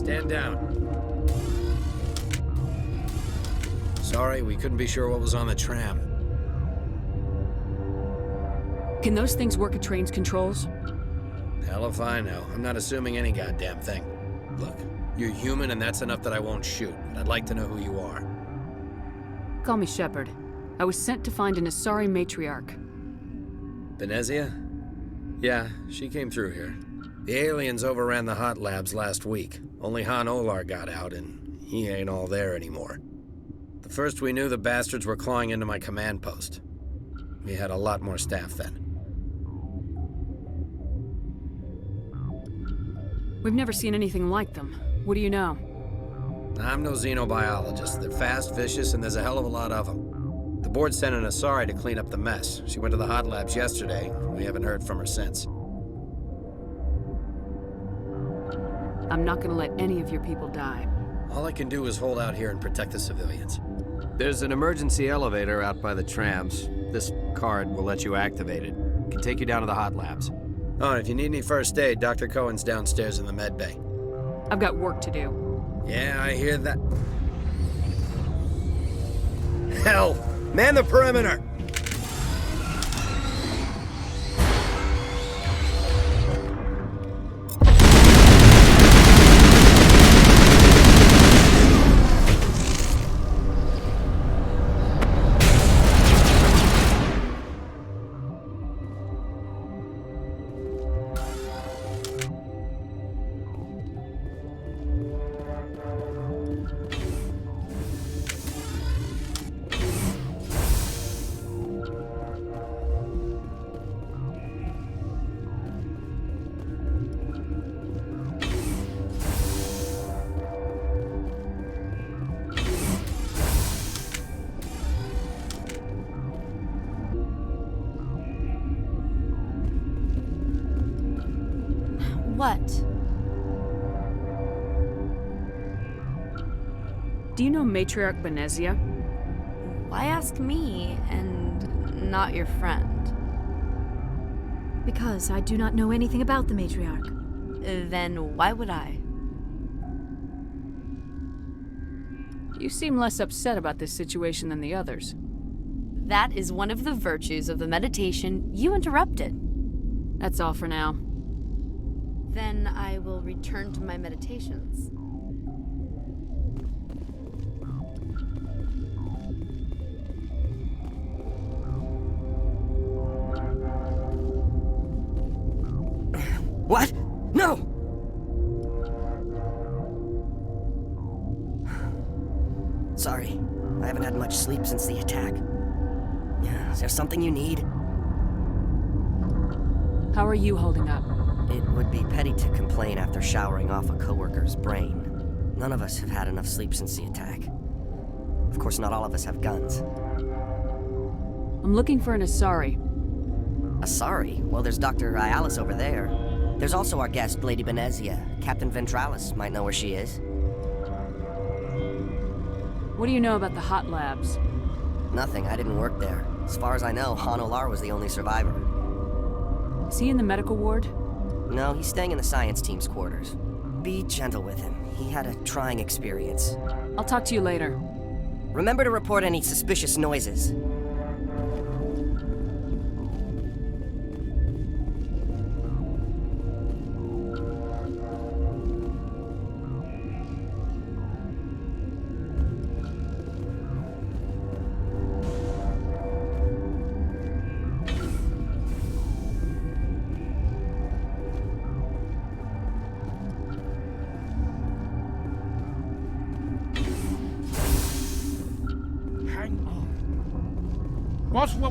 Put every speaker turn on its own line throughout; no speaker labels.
Stand down. Sorry, we couldn't be sure what was on the tram.
Can those things work at train's controls?
Hell if I know. I'm not assuming any goddamn thing. Look, you're human and that's enough that I won't shoot, but I'd like to know who you are.
Call me Shepard. I was sent to find an Asari Matriarch.
Benzia? Yeah, she came through here. The aliens overran the hot labs last week. Only Han Olar got out, and he ain't all there anymore. The first we knew, the bastards were clawing into my command post. We had a lot more staff then.
We've never seen anything like them. What do you know?
I'm no xenobiologist. They're fast, vicious, and there's a hell of a lot of them. The board sent an Asari to clean up the mess. She went to the hot labs yesterday. We haven't heard from her since.
I'm not gonna let any of your people die.
All I can do is hold out here and protect the civilians. There's an emergency elevator out by the trams. This card will let you activate it. It can take you down to the hot labs. Oh, and if you need any first aid, Dr. Cohen's downstairs in the med bay.
I've got work to do.
Yeah, I hear that. Hell! Man the perimeter!
What?
Do you know Matriarch Benzia?
Why ask me and not your friend?
Because I do not know anything about the Matriarch.
Then why would I?
You seem less upset about this situation than the others.
That is one of the virtues of the meditation you interrupted.
That's all for now.
Then I will return to my meditations.
What? No! Sorry, I haven't had much sleep since the attack. Is there something you need?
How are you holding up?
It would be petty to complain after showering off a coworker's brain. None of us have had enough sleep since the attack. Of course, not all of us have guns.
I'm looking for an Asari.
Asari? Well, there's Dr. Ayalis over there. There's also our guest, Lady Benzia. Captain Ventralis might know where she is.
What do you know about the hot labs?
Nothing, I didn't work there. As far as I know, Han Olar was the only survivor.
Is he in the medical ward?
No, he's staying in the science team's quarters. Be gentle with him. He had a trying experience.
I'll talk to you later.
Remember to report any suspicious noises.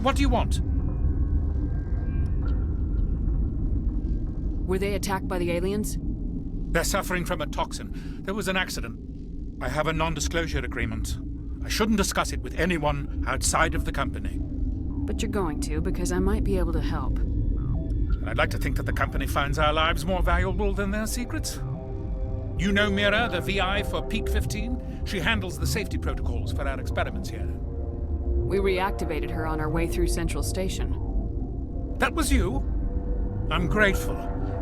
What do you want?
Were they attacked by the aliens?
They're suffering from a toxin. There was an accident. I have a non-disclosure agreement. I shouldn't discuss it with anyone outside of the company.
But you're going to, because I might be able to help.
And I'd like to think that the company finds our lives more valuable than their secrets. You know Mira, the VI for Peak 15? She handles the safety protocols for our experiments here.
We reactivated her on our way through Central Station.
That was you? I'm grateful.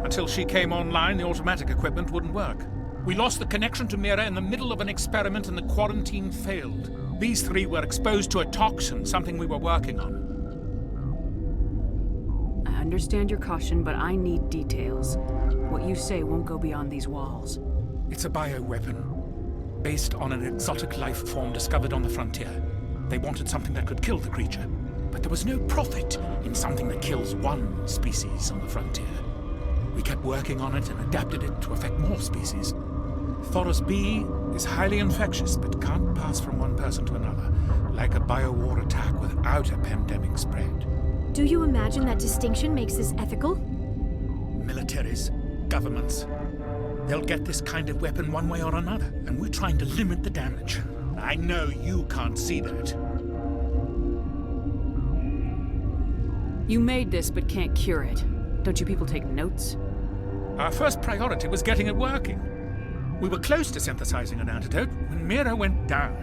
Until she came online, the automatic equipment wouldn't work. We lost the connection to Mira in the middle of an experiment and the quarantine failed. These three were exposed to a toxin, something we were working on.
I understand your caution, but I need details. What you say won't go beyond these walls.
It's a bioweapon, based on an exotic life form discovered on the frontier. They wanted something that could kill the creature, but there was no profit in something that kills one species on the frontier. We kept working on it and adapted it to affect more species. Thoros B is highly infectious, but can't pass from one person to another, like a biowar attack without a pandemic spread.
Do you imagine that distinction makes this ethical?
Militaries, governments, they'll get this kind of weapon one way or another, and we're trying to limit the damage. I know you can't see that.
You made this, but can't cure it. Don't you people take notes?
Our first priority was getting it working. We were close to synthesizing an antidote when Mira went down.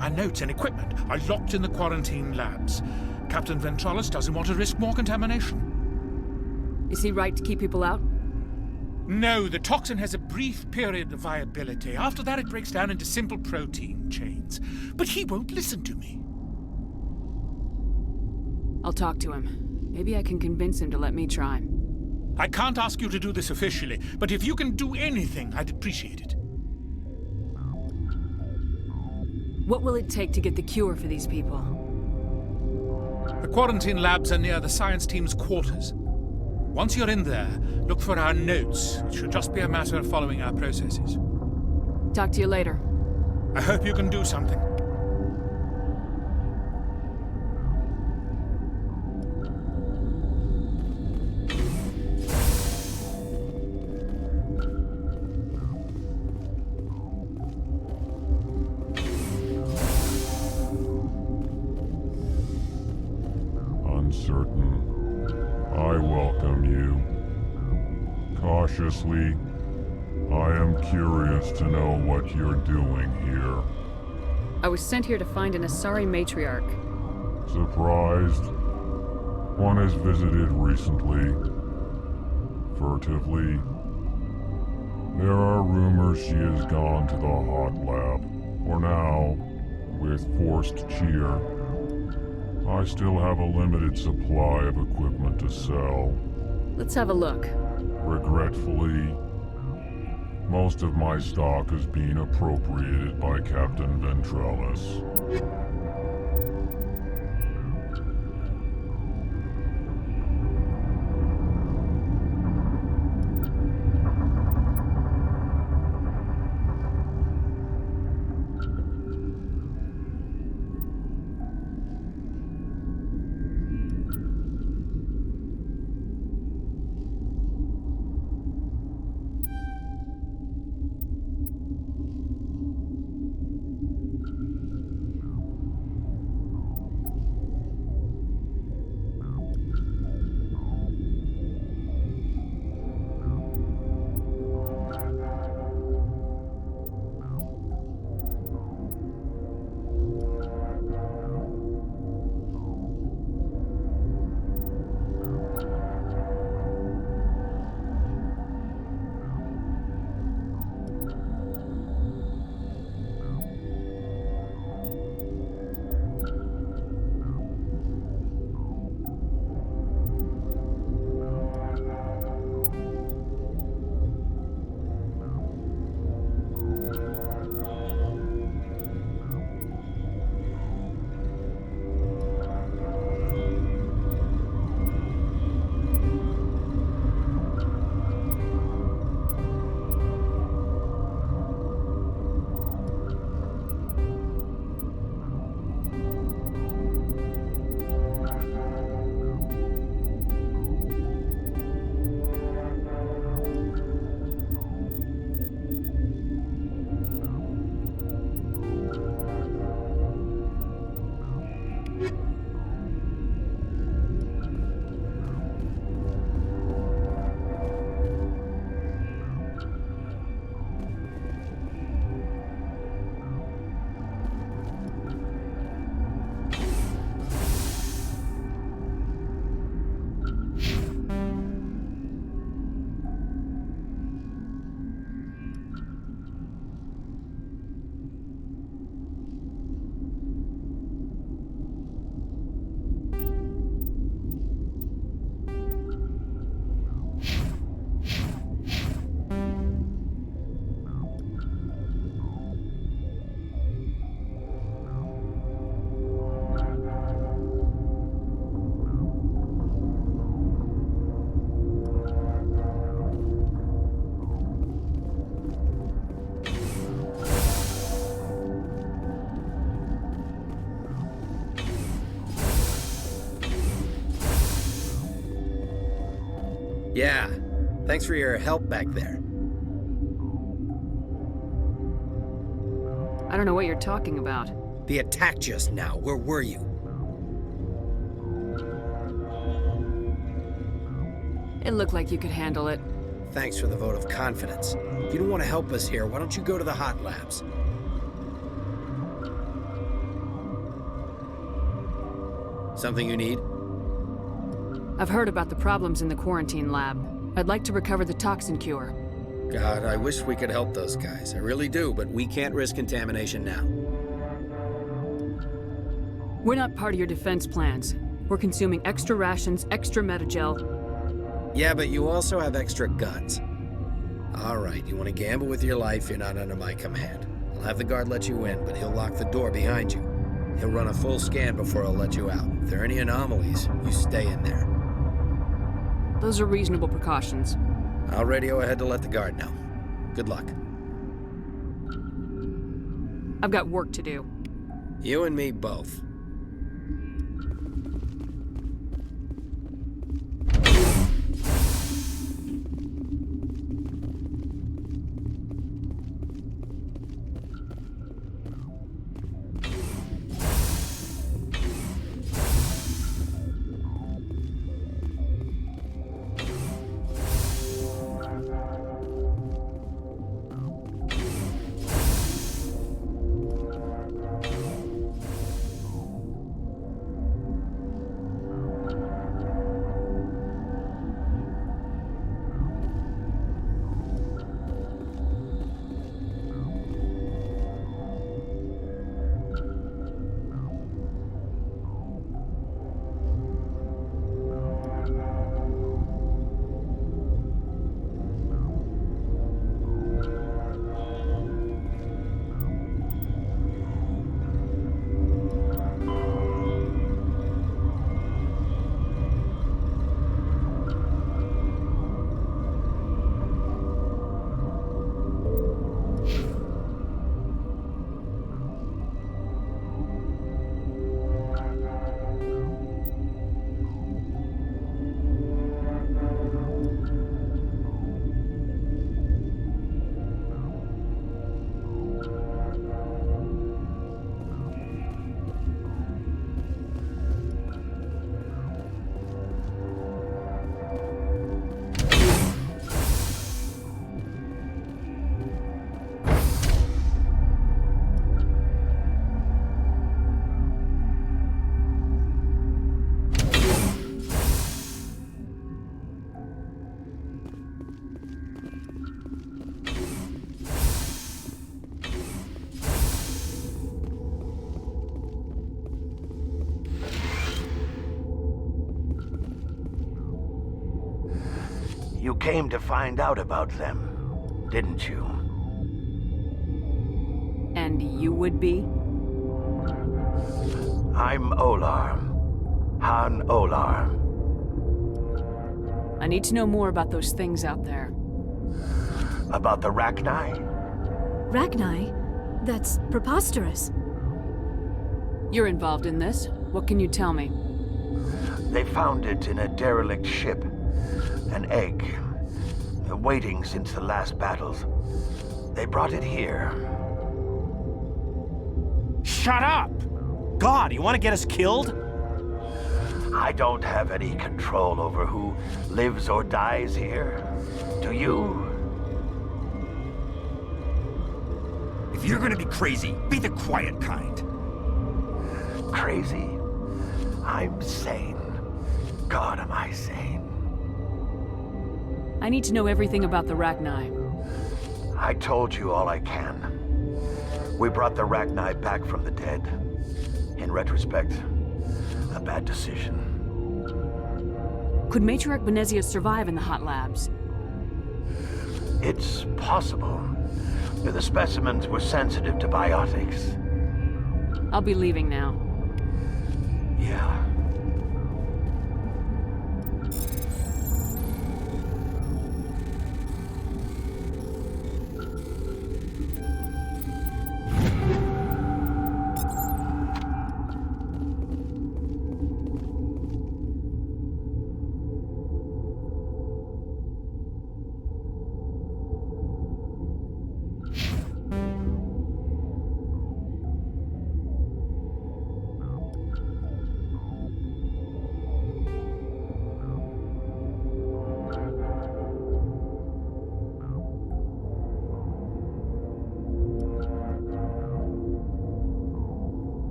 Our notes and equipment are locked in the quarantine labs. Captain Ventralis doesn't want to risk more contamination.
Is he right to keep people out?
No, the toxin has a brief period of viability. After that, it breaks down into simple protein chains. But he won't listen to me.
I'll talk to him. Maybe I can convince him to let me try.
I can't ask you to do this officially, but if you can do anything, I'd appreciate it.
What will it take to get the cure for these people?
The quarantine labs are near the science team's quarters. Once you're in there, look for our notes. It should just be a matter of following our processes.
Talk to you later.
I hope you can do something.
Uncertain. I welcome you. Cautiously, I am curious to know what you're doing here.
I was sent here to find an Asari matriarch.
Surprised? One has visited recently. Furtively. There are rumors she has gone to the hot lab. For now, with forced cheer. I still have a limited supply of equipment to sell.
Let's have a look.
Regretfully, most of my stock has been appropriated by Captain Ventralis.
Yeah. Thanks for your help back there.
I don't know what you're talking about.
The attack just now. Where were you?
It looked like you could handle it.
Thanks for the vote of confidence. If you don't want to help us here, why don't you go to the hot labs? Something you need?
I've heard about the problems in the quarantine lab. I'd like to recover the toxin cure.
God, I wish we could help those guys. I really do, but we can't risk contamination now.
We're not part of your defense plans. We're consuming extra rations, extra metagel.
Yeah, but you also have extra guns. All right, you want to gamble with your life, you're not under my command. I'll have the guard let you in, but he'll lock the door behind you. He'll run a full scan before he'll let you out. If there are any anomalies, you stay in there.
Those are reasonable precautions.
I'll radio ahead to let the guard know. Good luck.
I've got work to do.
You and me both.
You came to find out about them, didn't you?
And you would be?
I'm Olar. Han Olar.
I need to know more about those things out there.
About the Rachni?
Rachni? That's preposterous.
You're involved in this. What can you tell me?
They found it in a derelict ship. An egg. Waiting since the last battles. They brought it here.
Shut up! God, you want to get us killed?
I don't have any control over who lives or dies here. Do you?
If you're gonna be crazy, be the quiet kind.
Crazy? I'm sane. God, am I sane?
I need to know everything about the Rachni.
I told you all I can. We brought the Rachni back from the dead. In retrospect, a bad decision.
Could Matriarch Benzia survive in the hot labs?
It's possible. The specimens were sensitive to biotics.
I'll be leaving now.
Yeah.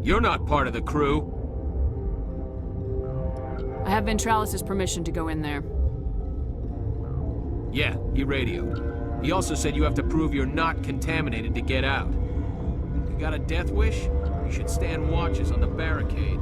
You're not part of the crew.
I have Ventralis' permission to go in there.
Yeah, he radioed. He also said you have to prove you're not contaminated to get out. You got a death wish? You should stand watches on the barricade.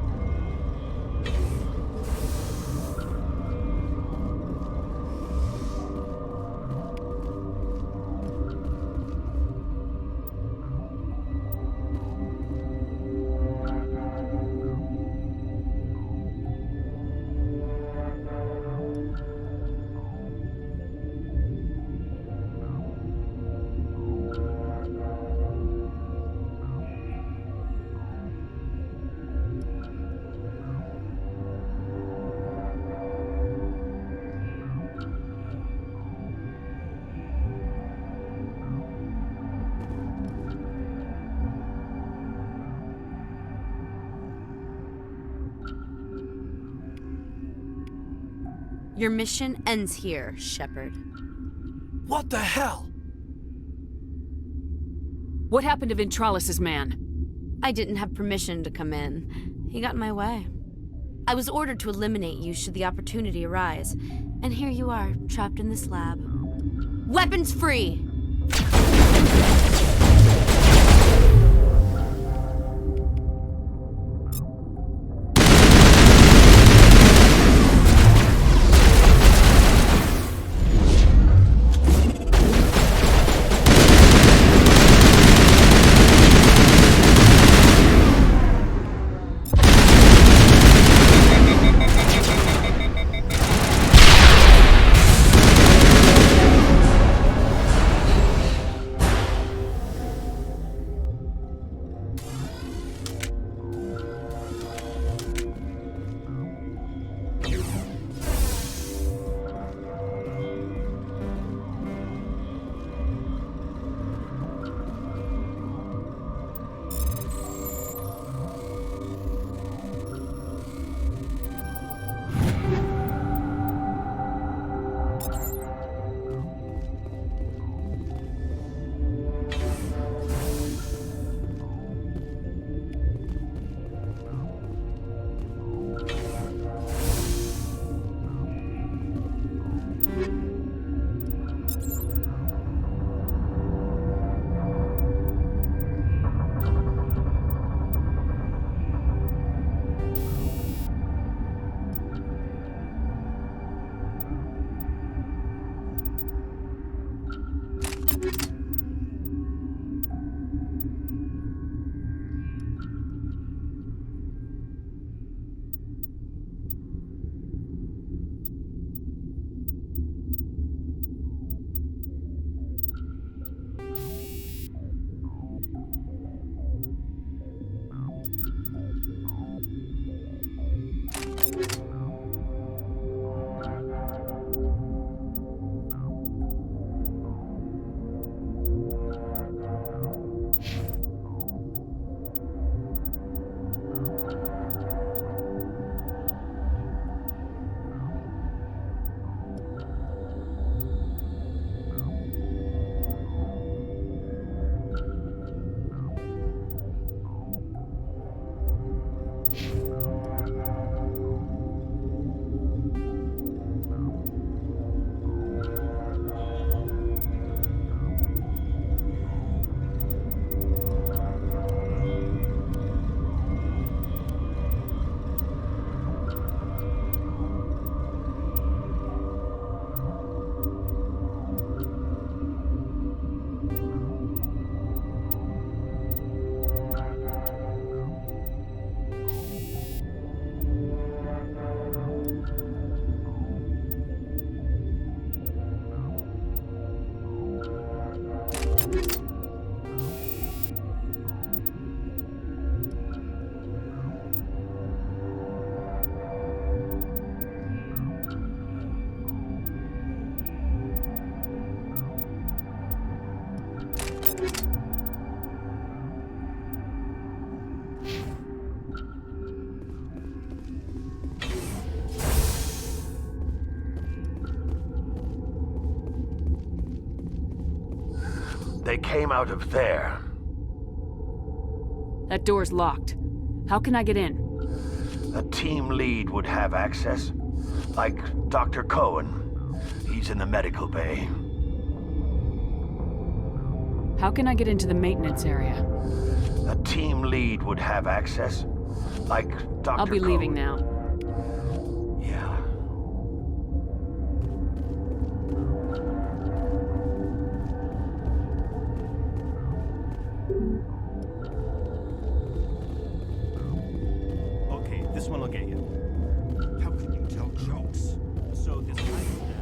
Your mission ends here, Shepard.
What the hell?
What happened to Ventralis' man?
I didn't have permission to come in. He got in my way. I was ordered to eliminate you should the opportunity arise. And here you are, trapped in this lab. Weapons free!
They came out of there.
That door's locked. How can I get in?
A team lead would have access. Like Dr. Cohen. He's in the medical bay.
How can I get into the maintenance area?
A team lead would have access. Like Dr.
I'll be leaving
Cohen.
now.
Yeah.
Okay, this one will get you. How can you tell jokes? So this hydrogen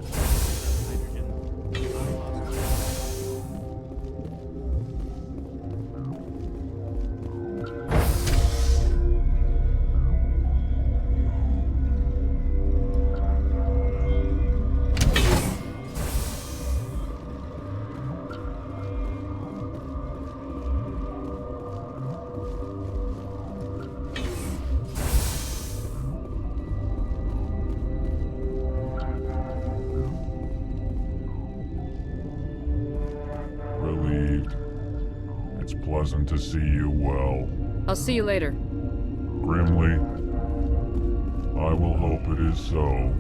Relieved. It's pleasant to see you well.
I'll see you later.
Grimly, I will hope it is so.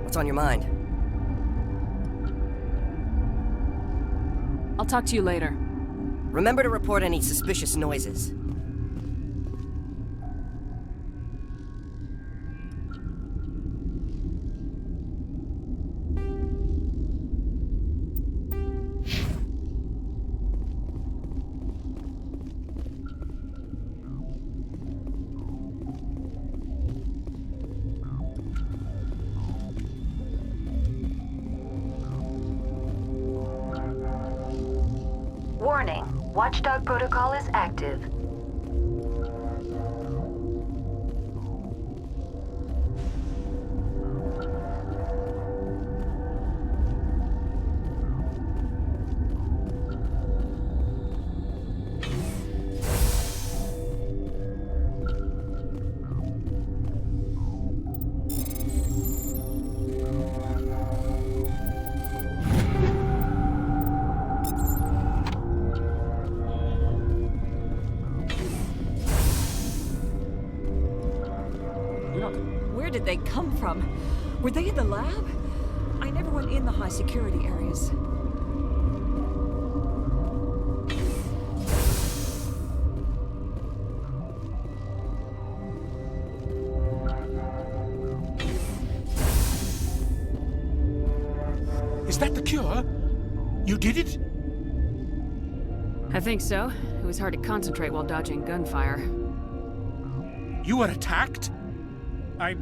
What's on your mind?
I'll talk to you later.
Remember to report any suspicious noises.
Warning, Watchdog protocol is active.
Where did they come from? Were they in the lab? I never went in the high security areas.
Is that the cure? You did it?
I think so. It was hard to concentrate while dodging gunfire.
You were attacked? I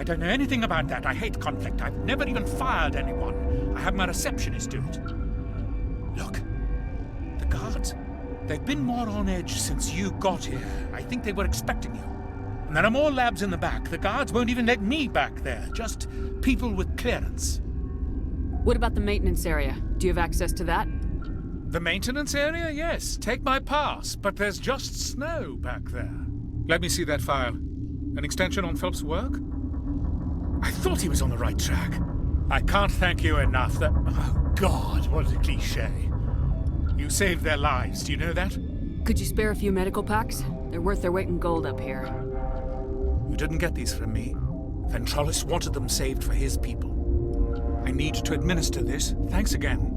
don't know anything about that. I hate conflict. I've never even fired anyone. I have my receptionist do it. Look, the guards. They've been more on edge since you got here. I think they were expecting you. And there are more labs in the back. The guards won't even let me back there. Just people with clearance.
What about the maintenance area? Do you have access to that?
The maintenance area? Yes. Take my pass. But there's just snow back there. Let me see that file. An extension on Phelps' work? I thought he was on the right track. I can't thank you enough that... Oh, God, what a cliché. You saved their lives, do you know that?
Could you spare a few medical packs? They're worth their weight in gold up here.
You didn't get these from me. Ventralis wanted them saved for his people. I need to administer this. Thanks again.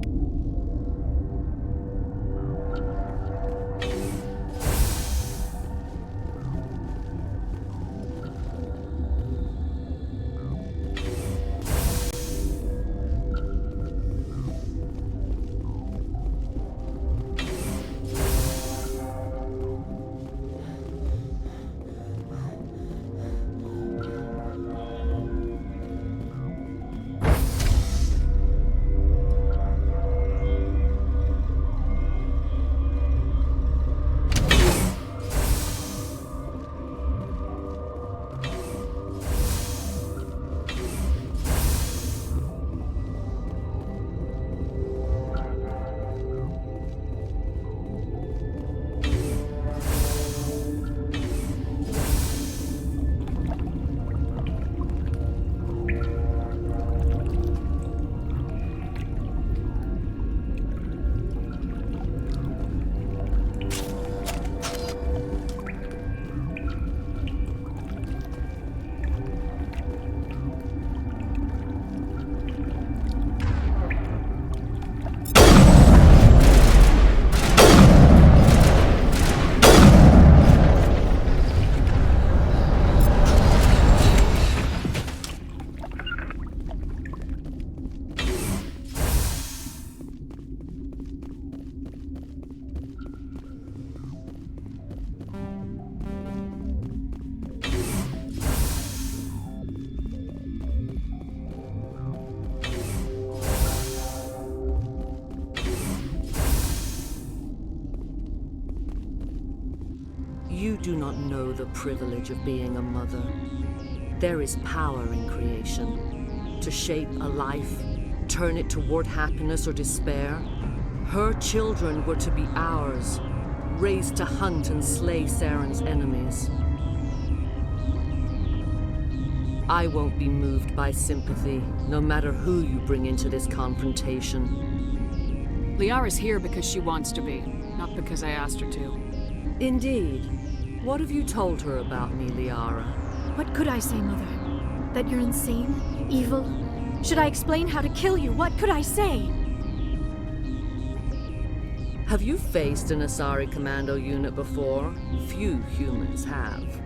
You do not know the privilege of being a mother. There is power in creation. To shape a life, turn it toward happiness or despair. Her children were to be ours, raised to hunt and slay Saren's enemies. I won't be moved by sympathy, no matter who you bring into this confrontation.
Liara's here because she wants to be, not because I asked her to.
Indeed. What have you told her about me, Liara?
What could I say, Mother? That you're insane? Evil? Should I explain how to kill you? What could I say?
Have you faced an Asari commando unit before? Few humans have.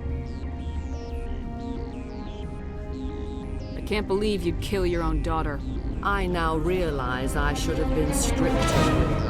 I can't believe you'd kill your own daughter.
I now realize I should have been stricter with her.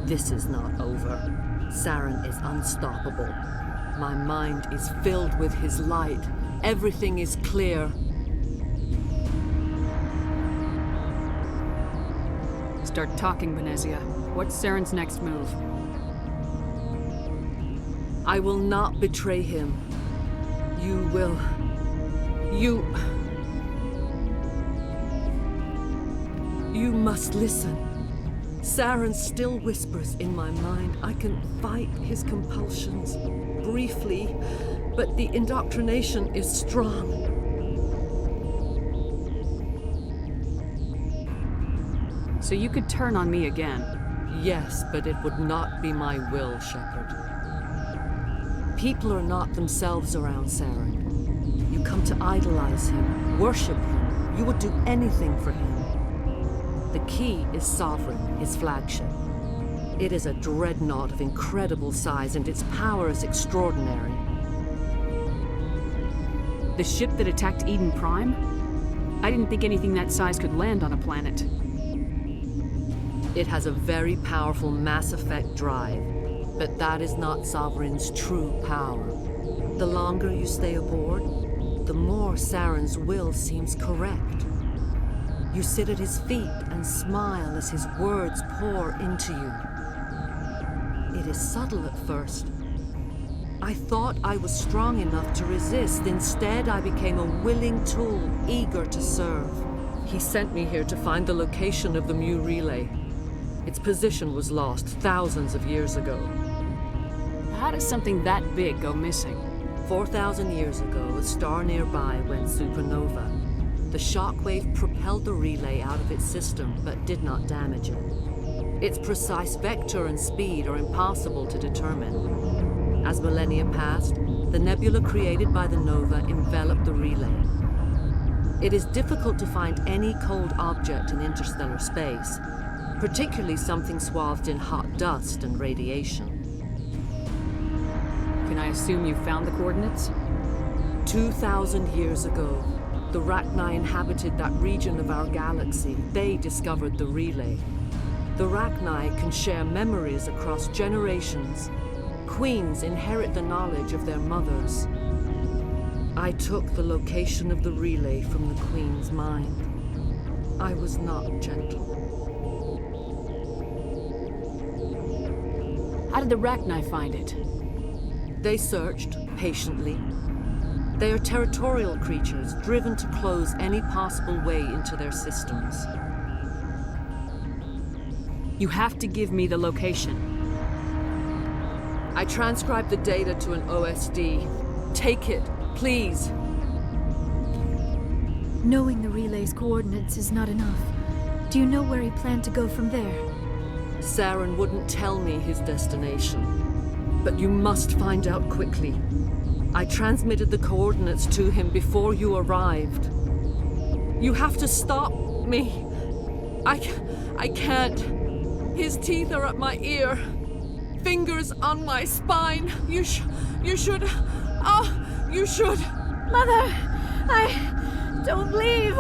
This is not over. Saren is unstoppable. My mind is filled with his light. Everything is clear.
Start talking, Benicia. What's Saren's next move?
I will not betray him. You will... You must listen. Saren still whispers in my mind. I can fight his compulsions briefly, but the indoctrination is strong.
So you could turn on me again.
Yes, but it would not be my will, Shepard. People are not themselves around Saren. You come to idolize him, worship him. You would do anything for him. The key is Sovereign, his flagship. It is a dreadnought of incredible size, and its power is extraordinary.
The ship that attacked Eden Prime? I didn't think anything that size could land on a planet.
It has a very powerful mass effect drive, but that is not Sovereign's true power. The longer you stay aboard, the more Saren's will seems correct. You sit at his feet and smile as his words pour into you. It is subtle at first. I thought I was strong enough to resist. Instead, I became a willing tool, eager to serve. He sent me here to find the location of the Mu relay. Its position was lost thousands of years ago.
How does something that big go missing?
4,000 years ago, a star nearby went supernova. The shockwave propelled the relay out of its system, but did not damage it. Its precise vector and speed are impossible to determine. As millennia passed, the nebula created by the nova enveloped the relay. It is difficult to find any cold object in interstellar space, particularly something swathed in hot dust and radiation.
Can I assume you found the coordinates?
2,000 years ago, the Rachni inhabited that region of our galaxy. They discovered the relay. The Rachni can share memories across generations. Queens inherit the knowledge of their mothers. I took the location of the relay from the Queen's mind. I was not gentle.
How did the Rachni find it?
They searched, patiently. They are territorial creatures, driven to close any possible way into their systems.
You have to give me the location.
I transcribed the data to an OSD. Take it, please.
Knowing the relay's coordinates is not enough. Do you know where he planned to go from there?
Saren wouldn't tell me his destination. But you must find out quickly. I transmitted the coordinates to him before you arrived. You have to stop me. I can't. His teeth are at my ear. Fingers on my spine. You should. Oh, you should.
Mother! Don't leave!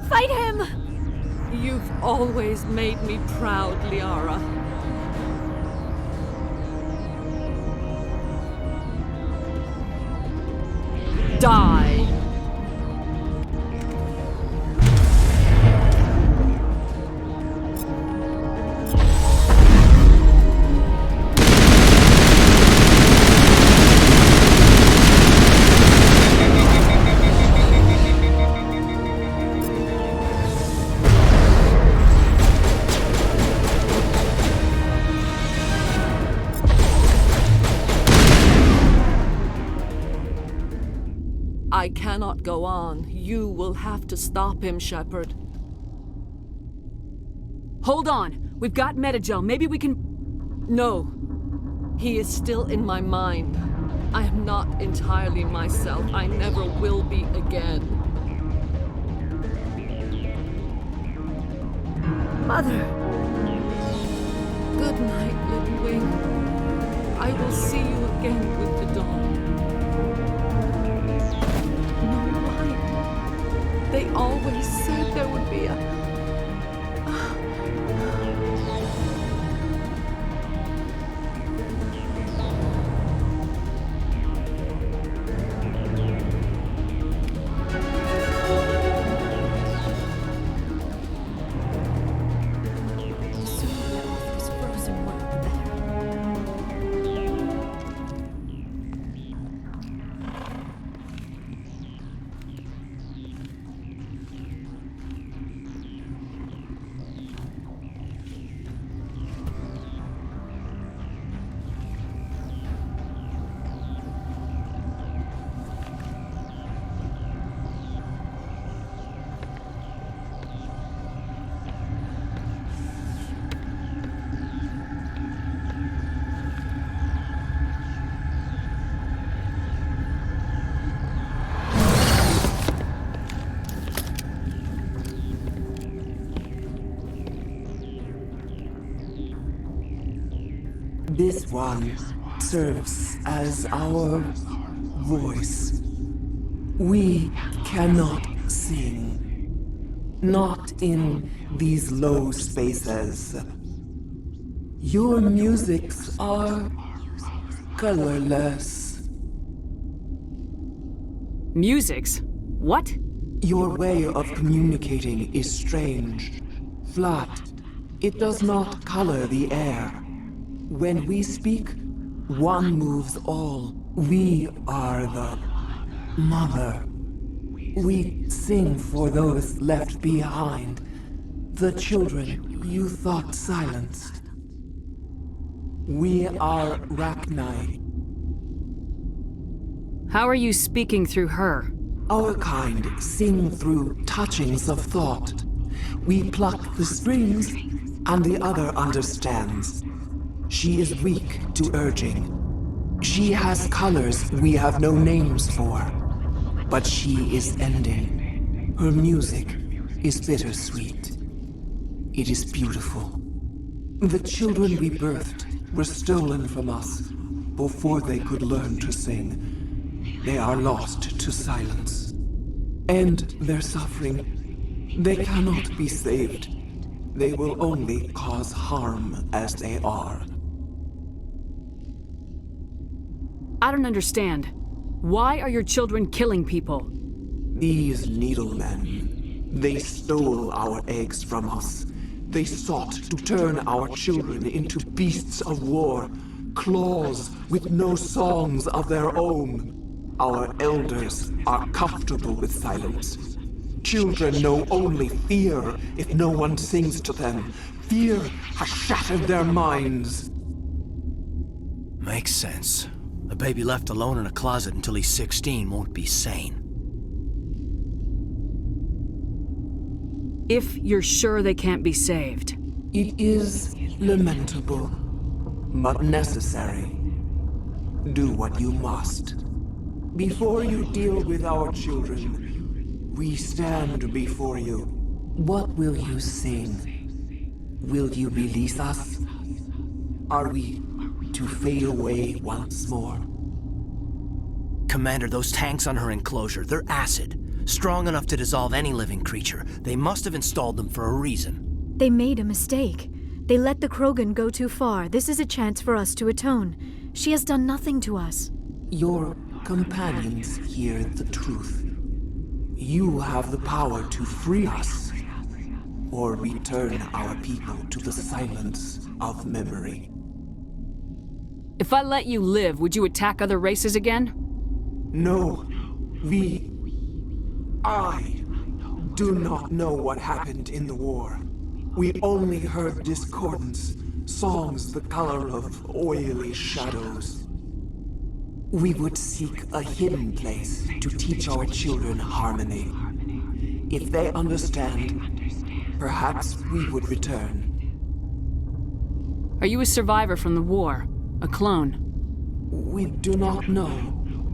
Fight him!
You've always made me proud, Liara. Die! I cannot go on. You will have to stop him, Shepard.
Hold on. We've got Metagel. Maybe we can...
No. He is still in my mind. I am not entirely myself. I never will be again.
Mother!
Good night, little wing. I will see you again with the dawn. They always said there would be a...
This one serves as our voice. We cannot sing. Not in these low spaces. Your musics are colorless.
Musics? What?
Your way of communicating is strange. Flat. It does not color the air. When we speak, one moves all. We are the mother. We sing for those left behind. The children you thought silenced. We are Rachni.
How are you speaking through her?
Our kind sing through touchings of thought. We pluck the strings, and the other understands. She is weak to urging. She has colors we have no names for. But she is ending. Her music is bittersweet. It is beautiful. The children we birthed were stolen from us before they could learn to sing. They are lost to silence. And their suffering, they cannot be saved. They will only cause harm as they are.
I don't understand. Why are your children killing people?
These needlemen, they stole our eggs from us. They sought to turn our children into beasts of war, claws with no songs of their own. Our elders are comfortable with silence. Children know only fear if no one sings to them. Fear has shattered their minds.
Makes sense. A baby left alone in a closet until he's 16 won't be sane.
If you're sure they can't be saved.
It is lamentable, but necessary. Do what you must. Before you deal with our children, we stand before you. What will you sing? Will you release us? Are we to fade away once more?
Commander, those tanks on her enclosure, they're acid. Strong enough to dissolve any living creature. They must have installed them for a reason.
They made a mistake. They let the Krogan go too far. This is a chance for us to atone. She has done nothing to us.
Your companions hear the truth. You have the power to free us, or return our people to the silence of memory.
If I let you live, would you attack other races again?
No. I do not know what happened in the war. We only heard discordance, songs the color of oily shadows. We would seek a hidden place to teach our children harmony. If they understand, perhaps we would return.
Are you a survivor from the war? A clone?
We do not know.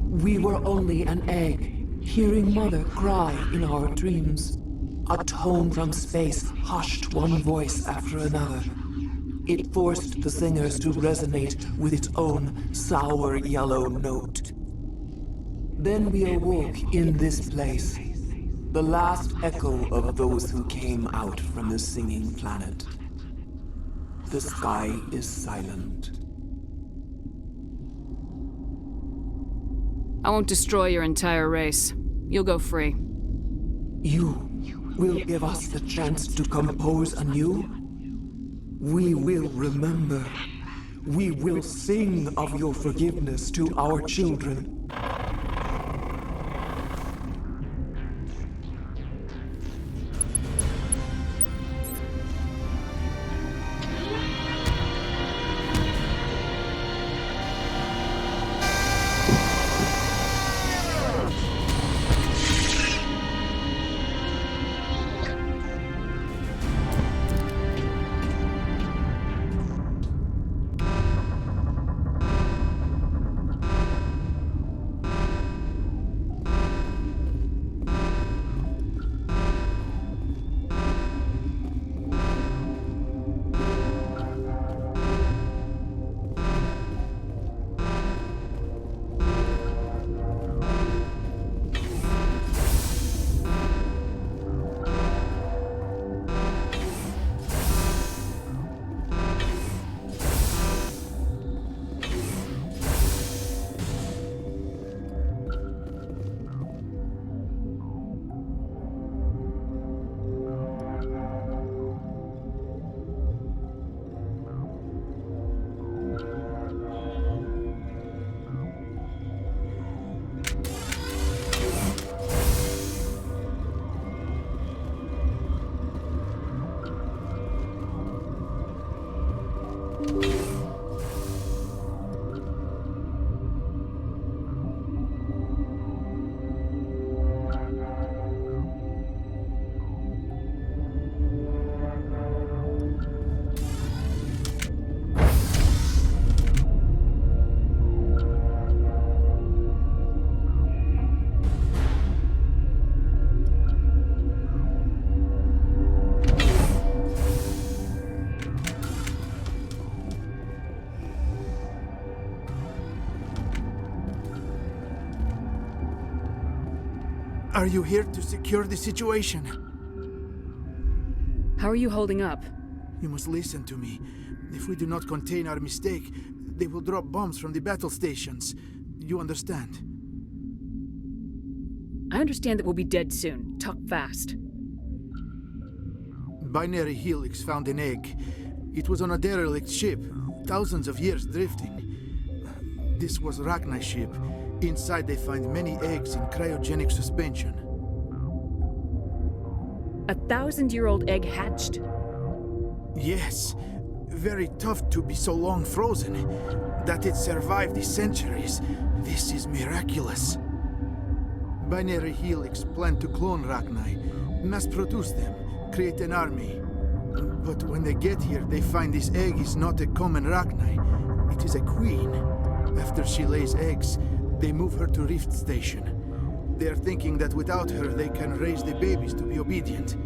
We were only an egg, hearing Mother cry in our dreams. A tone from space hushed one voice after another. It forced the singers to resonate with its own sour yellow note. Then we awoke in this place, the last echo of those who came out from the singing planet. The sky is silent.
I won't destroy your entire race. You'll go free.
You will give us the chance to compose anew? We will remember. We will sing of your forgiveness to our children.
Are you here to secure the situation?
How are you holding up?
You must listen to me. If we do not contain our mistake, they will drop bombs from the battle stations. You understand?
I understand that we'll be dead soon. Talk fast.
Binary Helix found an egg. It was on a derelict ship, thousands of years drifting. This was Rachni's ship. Inside they find many eggs in cryogenic suspension.
A 1,000-year-old egg hatched?
Yes. Very tough to be so long frozen. That it survived the centuries. This is miraculous. Binary Helix planned to clone Rachni, mass produce them, create an army. But when they get here, they find this egg is not a common Rachni. It is a queen. After she lays eggs, they move her to Rift Station. They are thinking that without her, they can raise the babies to be obedient.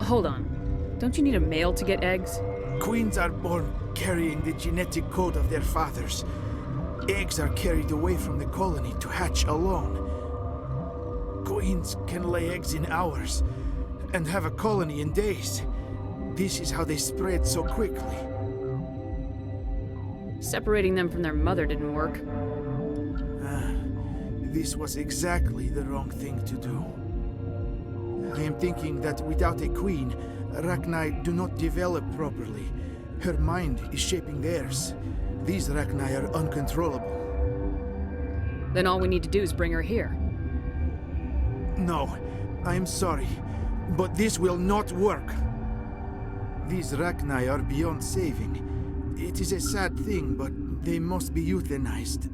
Hold on. Don't you need a male to get eggs?
Queens are born carrying the genetic code of their fathers. Eggs are carried away from the colony to hatch alone. Queens can lay eggs in hours and have a colony in days. This is how they spread so quickly.
Separating them from their mother didn't work.
This was exactly the wrong thing to do. I am thinking that without a queen, Rachni do not develop properly. Her mind is shaping theirs. These Rachni are uncontrollable.
Then all we need to do is bring her here.
No, I am sorry, but this will not work. These Rachni are beyond saving. It is a sad thing, but they must be euthanized.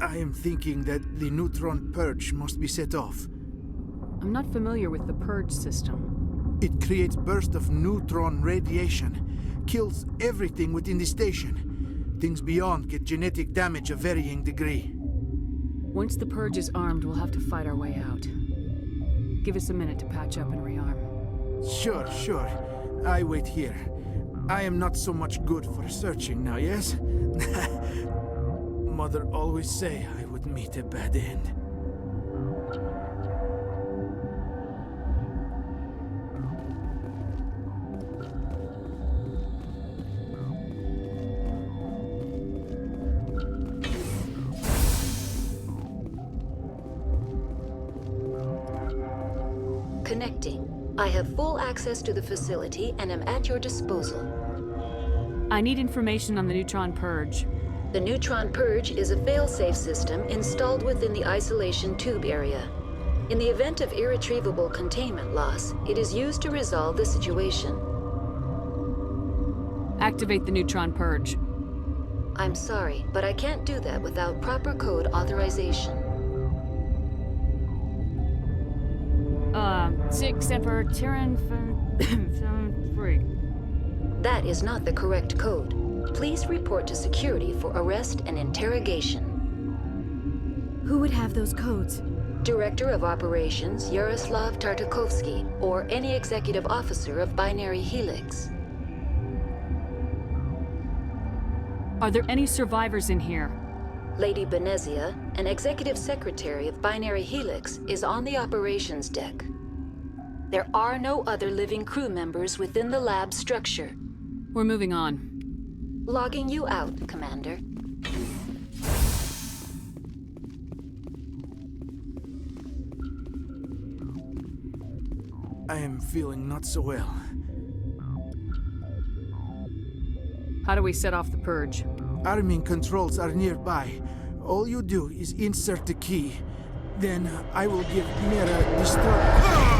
I am thinking that the neutron purge must be set off.
I'm not familiar with the purge system.
It creates bursts of neutron radiation, kills everything within the station. Things beyond get genetic damage of varying degree.
Once the purge is armed, we'll have to fight our way out. Give us a minute to patch up and rearm.
Sure. I wait here. I am not so much good for searching now, yes? Mother always say I would meet a bad end.
Connecting. I have full access to the facility and am at your disposal.
I need information on the neutron purge.
The neutron purge is a fail-safe system installed within the isolation tube area. In the event of irretrievable containment loss, it is used to resolve the situation.
Activate the neutron purge.
I'm sorry, but I can't do that without proper code authorization.
6 Emperor Tyrann 3.
That is not the correct code. Please report to security for arrest and interrogation.
Who would have those codes?
Director of Operations Yaroslav Tartakovsky, or any executive officer of Binary Helix.
Are there any survivors in here?
Lady Benzia, an executive secretary of Binary Helix, is on the operations deck. There are no other living crew members within the lab structure.
We're moving on.
Logging you out, Commander.
I am feeling not so well.
How do we set off the purge?
Arming controls are nearby. All you do is insert the key. Then I will give Mira destroy.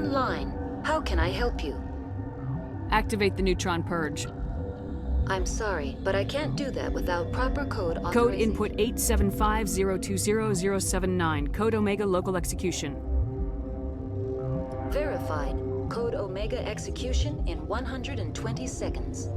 front line. How can I help you?
Activate the neutron purge.
I'm sorry, but I can't do that without proper code authorization.
Code input 875020079. Code Omega local execution.
Verified. Code Omega execution in 120 seconds.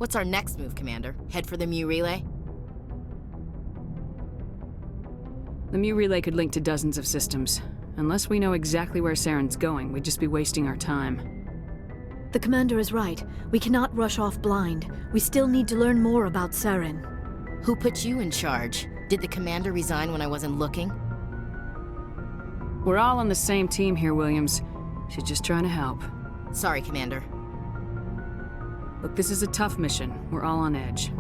What's our next move, Commander? Head for the Mu relay?
The Mu relay could link to dozens of systems. Unless we know exactly where Saren's going, we'd just be wasting our time.
The Commander is right. We cannot rush off blind. We still need to learn more about Saren.
Who put you in charge? Did the Commander resign when I wasn't looking?
We're all on the same team here, Williams. She's just trying to help.
Sorry, Commander.
Look, this is a tough mission. We're all on edge.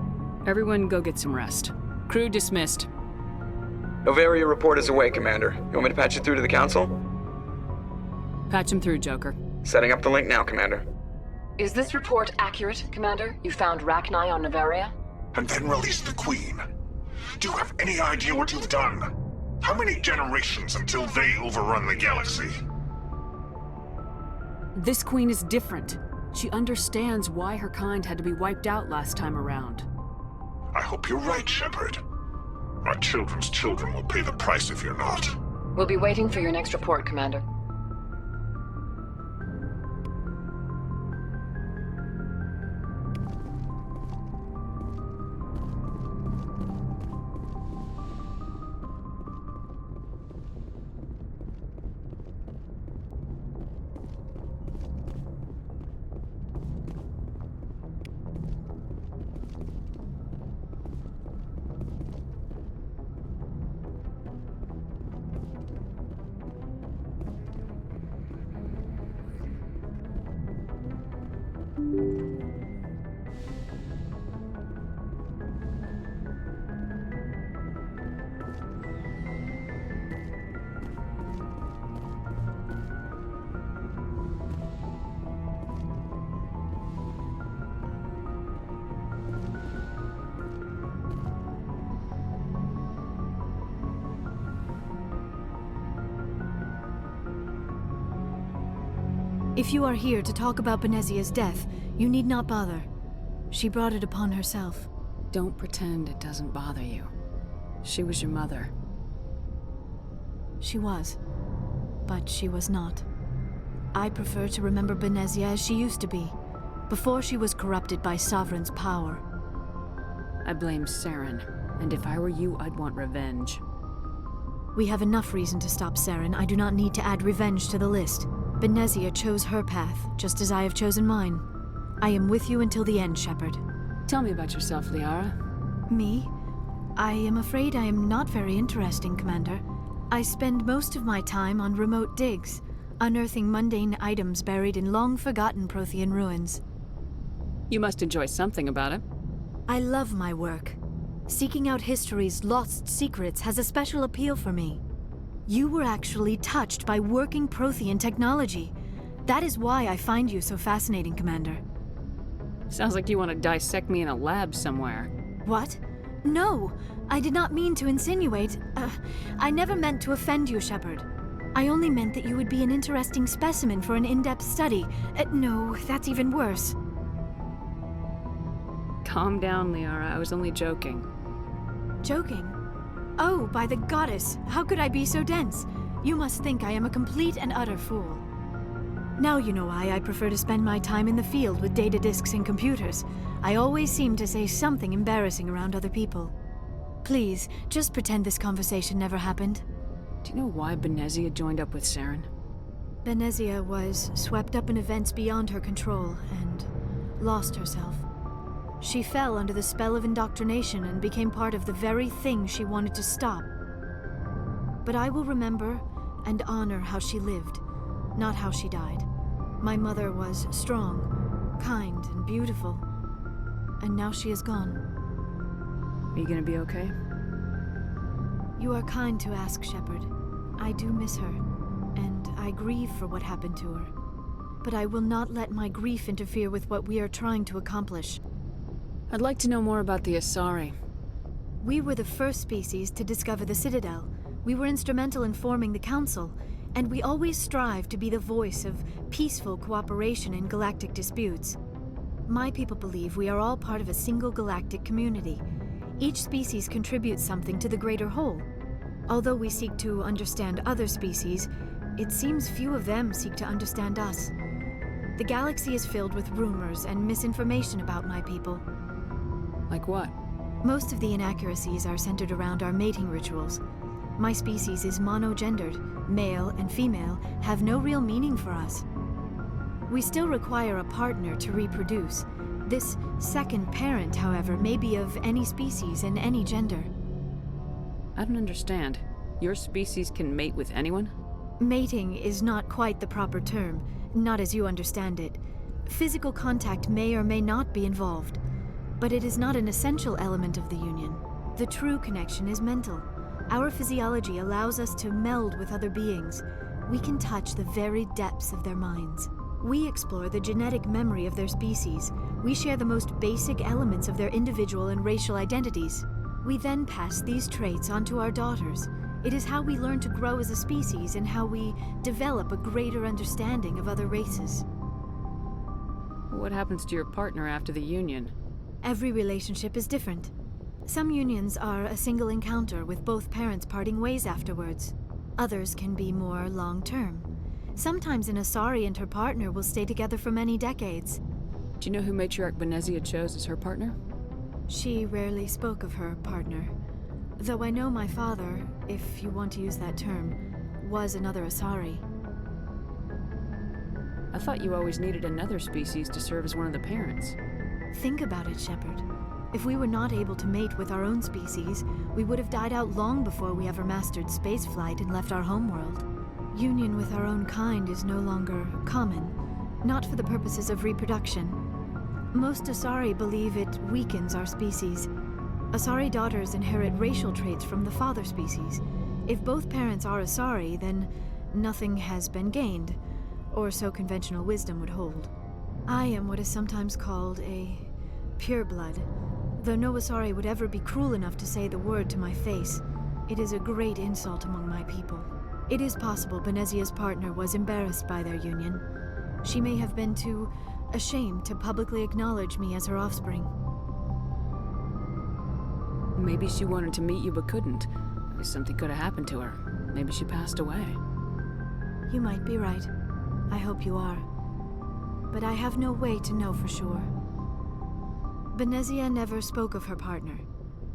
Everyone go get some rest. Crew dismissed.
Novaria report is away, Commander. You want me to patch you through to the Council?
Patch him through, Joker.
Setting up the link now, Commander.
Is this report accurate, Commander? You found Rachni on Novaria?
And then released the Queen. Do you have any idea what you've done? How many generations until they overrun the galaxy?
This Queen is different. She understands why her kind had to be wiped out last time around.
I hope you're right, Shepard. Our children's children will pay the price if you're not.
We'll be waiting for your next report, Commander.
If you are here to talk about Benezia's death, you need not bother. She brought it upon herself.
Don't pretend it doesn't bother you. She was your mother.
She was. But she was not. I prefer to remember Benezia as she used to be, before she was corrupted by Sovereign's power.
I blame Saren, and if I were you, I'd want revenge.
We have enough reason to stop Saren. I do not need to add revenge to the list. Benezia chose her path, just as I have chosen mine. I am with you until the end, Shepard.
Tell me about yourself, Liara.
Me? I am afraid I am not very interesting, Commander. I spend most of my time on remote digs, unearthing mundane items buried in long-forgotten Prothean ruins.
You must enjoy something about it.
I love my work. Seeking out history's lost secrets has a special appeal for me. You were actually touched by working Prothean technology. That is why I find you so fascinating, Commander.
Sounds like you want to dissect me in a lab somewhere.
What? No! I did not mean to insinuate. I never meant to offend you, Shepard. I only meant that you would be an interesting specimen for an in-depth study. No, that's even worse.
Calm down, Liara. I was only joking.
Joking? Oh, by the goddess, how could I be so dense? You must think I am a complete and utter fool. Now you know why I prefer to spend my time in the field with data disks and computers. I always seem to say something embarrassing around other people. Please, just pretend this conversation never happened.
Do you know why Benezia joined up with Saren?
Benezia was swept up in events beyond her control and lost herself. She fell under the spell of indoctrination and became part of the very thing she wanted to stop. But I will remember and honor how she lived, not how she died. My mother was strong, kind, and beautiful, and now she is gone.
Are you gonna be okay?
You are kind to ask, Shepard. I do miss her, and I grieve for what happened to her. But I will not let my grief interfere with what we are trying to accomplish.
I'd like to know more about the Asari.
We were the first species to discover the Citadel. We were instrumental in forming the Council, and we always strive to be the voice of peaceful cooperation in galactic disputes. My people believe we are all part of a single galactic community. Each species contributes something to the greater whole. Although we seek to understand other species, it seems few of them seek to understand us. The galaxy is filled with rumors and misinformation about my people.
Like what?
Most of the inaccuracies are centered around our mating rituals. My species is monogendered. Male and female have no real meaning for us. We still require a partner to reproduce. This second parent, however, may be of any species and any gender.
I don't understand. Your species can mate with anyone?
Mating is not quite the proper term, not as you understand it. Physical contact may or may not be involved, but it is not an essential element of the union. The true connection is mental. Our physiology allows us to meld with other beings. We can touch the very depths of their minds. We explore the genetic memory of their species. We share the most basic elements of their individual and racial identities. We then pass these traits onto our daughters. It is how we learn to grow as a species and how we develop a greater understanding of other races.
What happens to your partner after the union?
Every relationship is different. Some unions are a single encounter with both parents parting ways afterwards. Others can be more long-term. Sometimes an Asari and her partner will stay together for many decades.
Do you know who Matriarch Benzia chose as her partner?
She rarely spoke of her partner. Though I know my father, if you want to use that term, was another Asari.
I thought you always needed another species to serve as one of the parents.
Think about it, Shepard. If we were not able to mate with our own species, we would have died out long before we ever mastered spaceflight and left our homeworld. Union with our own kind is no longer common, not for the purposes of reproduction. Most Asari believe it weakens our species. Asari daughters inherit racial traits from the father species. If both parents are Asari, then nothing has been gained, or so conventional wisdom would hold. I am what is sometimes called a pureblood. Though no Asari would ever be cruel enough to say the word to my face, it is a great insult among my people. It is possible Benezia's partner was embarrassed by their union. She may have been too ashamed to publicly acknowledge me as her offspring.
Maybe she wanted to meet you but couldn't. Maybe something could have happened to her. Maybe she passed away.
You might be right. I hope you are. But I have no way to know for sure. Benicia never spoke of her partner.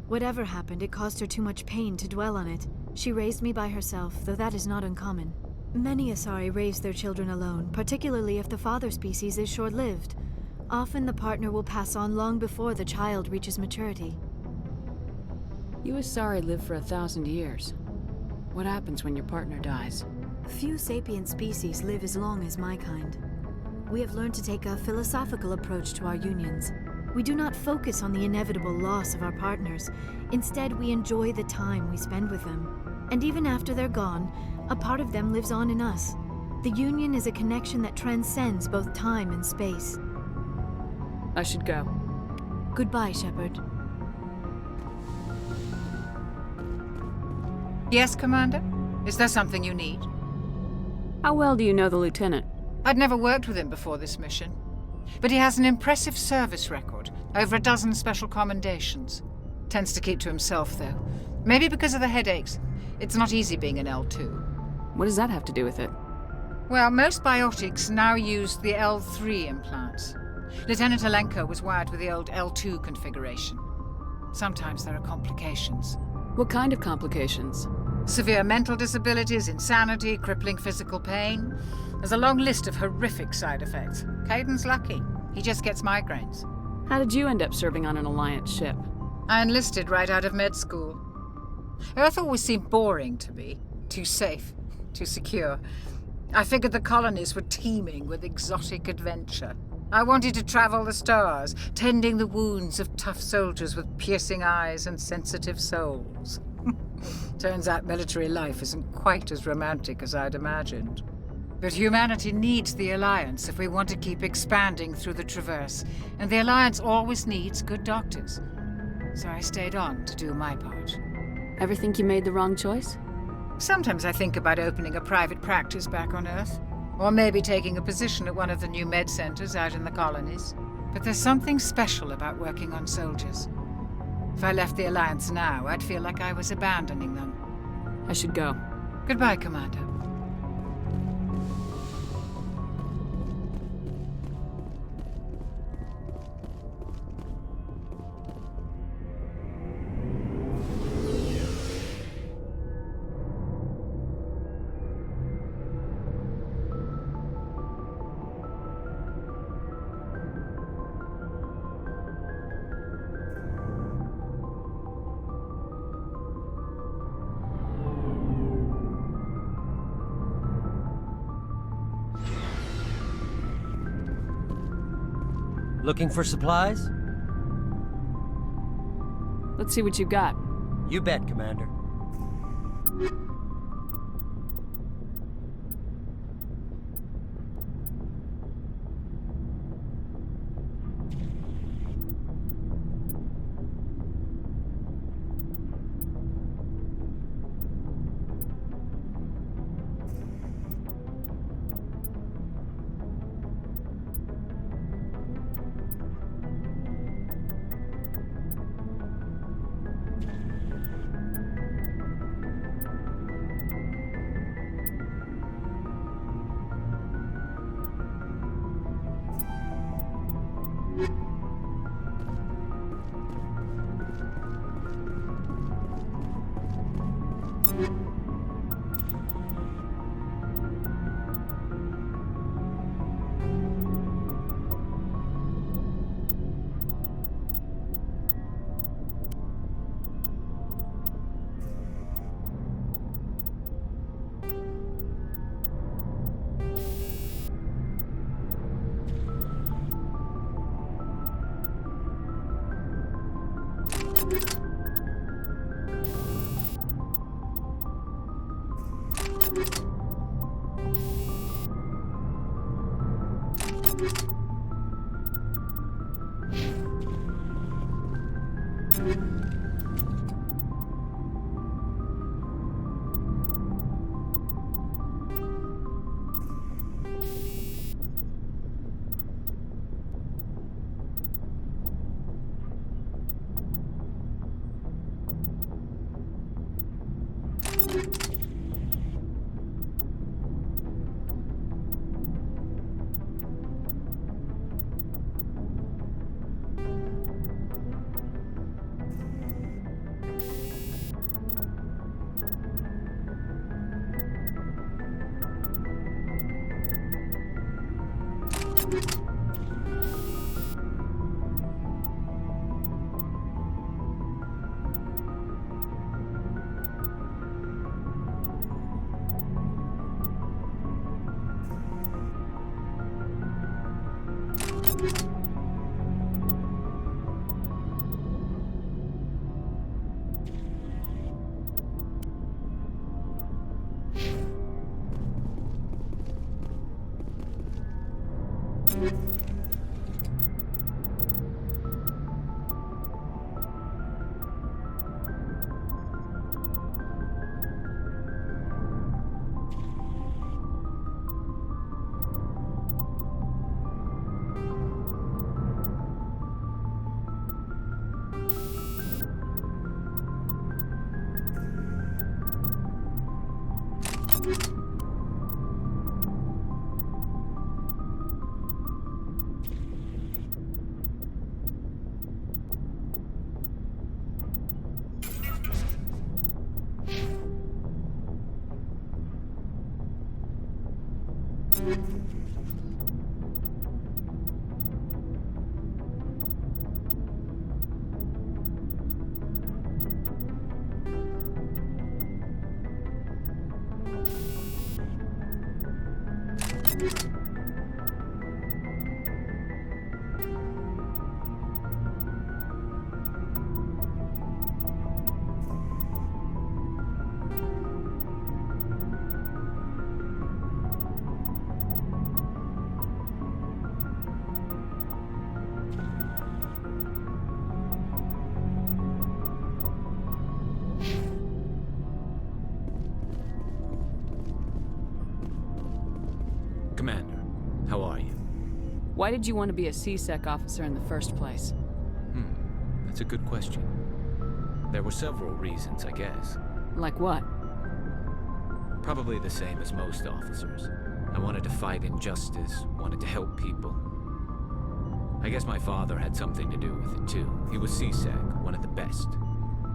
Whatever happened, it caused her too much pain to dwell on it. She raised me by herself, though that is not uncommon. Many Asari raise their children alone, particularly if the father species is short-lived. Often the partner will pass on long before the child reaches maturity.
You Asari live for 1,000 years. What happens when your partner dies?
Few sapient species live as long as my kind. We have learned to take a philosophical approach to our unions. We do not focus on the inevitable loss of our partners. Instead, we enjoy the time we spend with them. And even after they're gone, a part of them lives on in us. The union is a connection that transcends both time and space.
I should go.
Goodbye, Shepard.
Yes, Commander? Is there something you need?
How well do you know the Lieutenant?
I'd never worked with him before this mission. But he has an impressive service record, over a dozen special commendations. Tends to keep to himself, though. Maybe because of the headaches. It's not easy being an L2.
What does that have to do with it?
Well, most biotics now use the L3 implants. Lieutenant Alenko was wired with the old L2 configuration. Sometimes there are complications.
What kind of complications?
Severe mental disabilities, insanity, crippling physical pain. There's a long list of horrific side effects. Caden's lucky. He just gets migraines.
How did you end up serving on an Alliance ship?
I enlisted right out of med school. Earth always seemed boring to me. Too safe, too secure. I figured the colonies were teeming with exotic adventure. I wanted to travel the stars, tending the wounds of tough soldiers with piercing eyes and sensitive souls. Turns out military life isn't quite as romantic as I'd imagined. But humanity needs the Alliance if we want to keep expanding through the Traverse, and the Alliance always needs good doctors. So I stayed on to do my part.
Ever think you made the wrong choice?
Sometimes I think about opening a private practice back on Earth. Or maybe taking a position at one of the new med centers out in the colonies. But there's something special about working on soldiers. If I left the Alliance now, I'd feel like I was abandoning them.
I should go.
Goodbye, Commander.
Looking for supplies?
Let's see what you got.
You bet, Commander.
Commander, how are you?
Why did you want to be a CSEC officer in the first place?
That's a good question. There were several reasons, I guess.
Like what?
Probably the same as most officers. I wanted to fight injustice, wanted to help people. I guess my father had something to do with it too. He was CSEC, one of the best.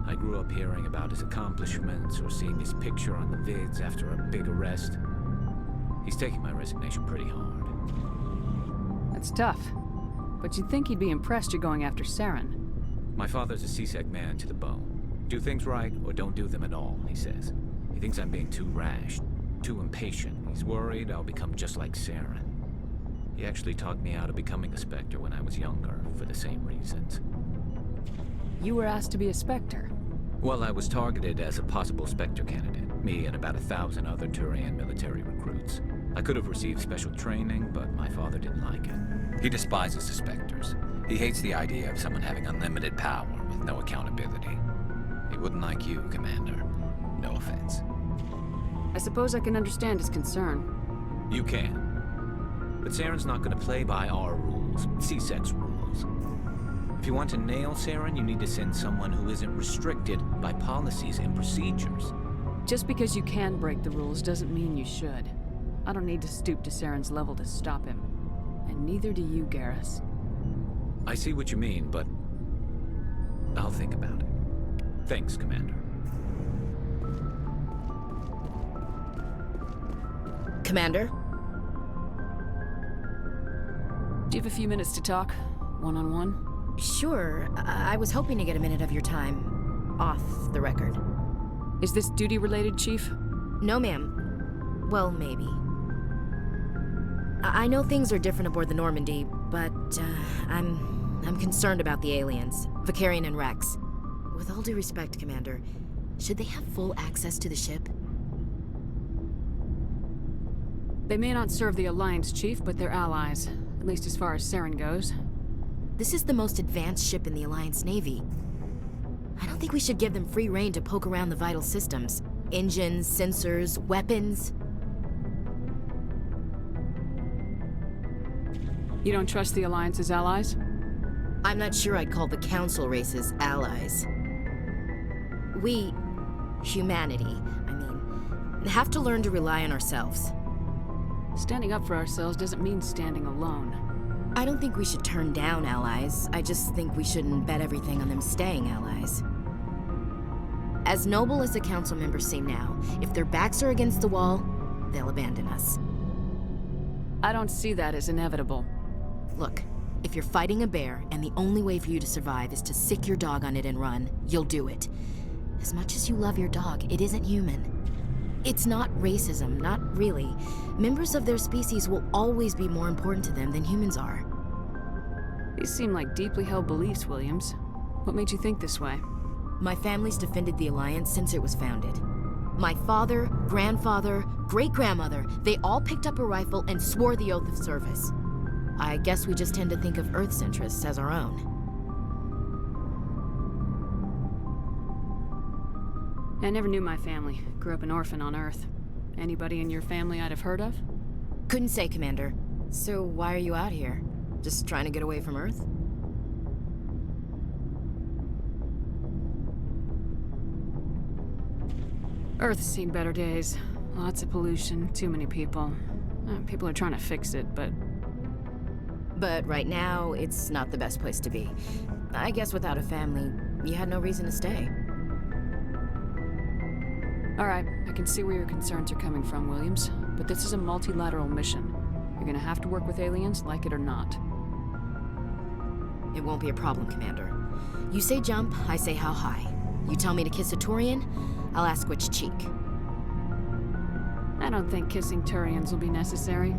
I grew up hearing about his accomplishments or seeing his picture on the vids after a big arrest. He's taking my resignation pretty hard.
That's tough. But you'd think he'd be impressed you're going after Saren.
My father's a CSEC man to the bone. Do things right or don't do them at all, he says. He thinks I'm being too rash, too impatient. He's worried I'll become just like Saren. He actually talked me out of becoming a Spectre when I was younger, for the same reasons.
You were asked to be a Spectre?
Well, I was targeted as a possible Spectre candidate. Me and about 1,000 other Turian military recruits. I could have received special training, but my father didn't like it. He despises the Spectres. He hates the idea of someone having unlimited power with no accountability. He wouldn't like you, Commander. No offense.
I suppose I can understand his concern.
You can. But Saren's not going to play by our rules, CSEC's rules. If you want to nail Saren, you need to send someone who isn't restricted by policies and procedures.
Just because you can break the rules doesn't mean you should. I don't need to stoop to Saren's level to stop him. And neither do you, Garrus.
I see what you mean, but I'll think about it. Thanks, Commander.
Commander?
Do you have a few minutes to talk? One-on-one?
Sure. I was hoping to get a minute of your time. Off the record.
Is this duty-related, Chief?
No, ma'am. Well, maybe. I know things are different aboard the Normandy, but I'm concerned about the aliens, Vicarian and Rex. With all due respect, Commander, should they have full access to the ship?
They may not serve the Alliance, Chief, but they're allies. At least as far as Saren goes.
This is the most advanced ship in the Alliance Navy. I don't think we should give them free rein to poke around the vital systems. Engines, sensors, weapons.
You don't trust the Alliance's allies?
I'm not sure I'd call the Council races allies. We humanity. I mean, have to learn to rely on ourselves.
Standing up for ourselves doesn't mean standing alone.
I don't think we should turn down allies. I just think we shouldn't bet everything on them staying allies. As noble as the council members seem now, if their backs are against the wall, they'll abandon us.
I don't see that as inevitable.
Look, if you're fighting a bear and the only way for you to survive is to sick your dog on it and run, you'll do it. As much as you love your dog, it isn't human. It's not racism, not really. Members of their species will always be more important to them than humans are.
These seem like deeply held beliefs, Williams. What made you think this way?
My family's defended the Alliance since it was founded. My father, grandfather, great-grandmother, they all picked up a rifle and swore the oath of service. I guess we just tend to think of Earth's interests as our own.
I never knew my family. Grew up an orphan on Earth. Anybody in your family I'd have heard of?
Couldn't say, Commander. So why are you out here? Just trying to get away from Earth?
Earth's seen better days. Lots of pollution, too many people. People are trying to fix it, but...
But right now, it's not the best place to be. I guess without a family, you had no reason to stay.
Alright, I can see where your concerns are coming from, Williams. But this is a multilateral mission. You're gonna have to work with aliens, like it or not.
It won't be a problem, Commander. You say jump, I say how high. You tell me to kiss a Turian, I'll ask which cheek.
I don't think kissing Turians will be necessary.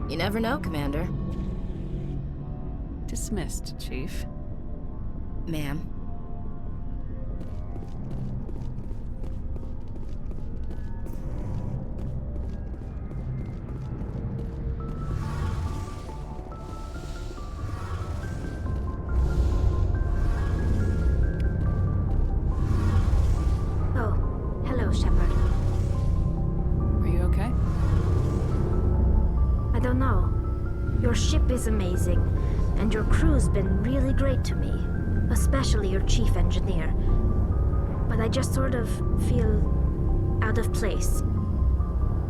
You never know, Commander.
Dismissed, Chief.
Ma'am.
Your ship is amazing, and your crew's been really great to me, especially your chief engineer. But I just sort of feel out of place.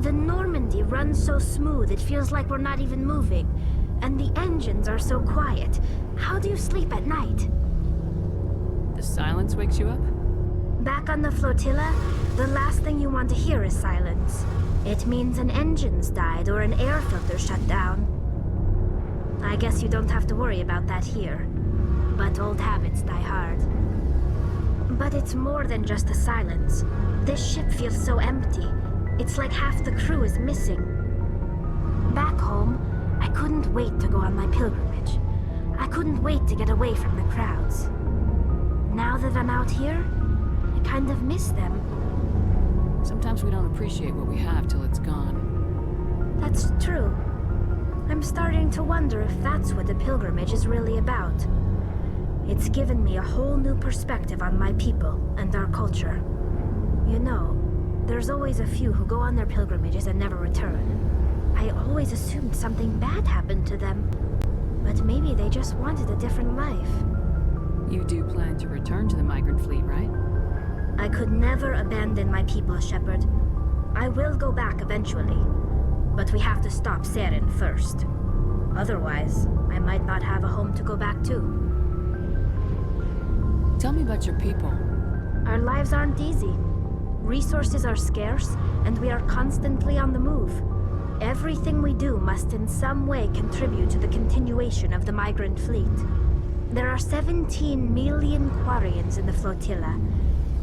The Normandy runs so smooth it feels like we're not even moving, and the engines are so quiet. How do you sleep at night?
The silence wakes you up?
Back on the flotilla, the last thing you want to hear is silence. It means an engine's died or an air filter shut down. I guess you don't have to worry about that here. But old habits die hard. But it's more than just the silence. This ship feels so empty. It's like half the crew is missing. Back home, I couldn't wait to go on my pilgrimage. I couldn't wait to get away from the crowds. Now that I'm out here, I kind of miss them.
Sometimes we don't appreciate what we have till it's gone.
That's true. I'm starting to wonder if that's what the pilgrimage is really about. It's given me a whole new perspective on my people and our culture. You know, there's always a few who go on their pilgrimages and never return. I always assumed something bad happened to them. But maybe they just wanted a different life.
You do plan to return to the migrant fleet, right?
I could never abandon my people, Shepard. I will go back eventually. But we have to stop Saren first. Otherwise, I might not have a home to go back to.
Tell me about your people.
Our lives aren't easy. Resources are scarce, and we are constantly on the move. Everything we do must in some way contribute to the continuation of the migrant fleet. There are 17 million Quarians in the flotilla,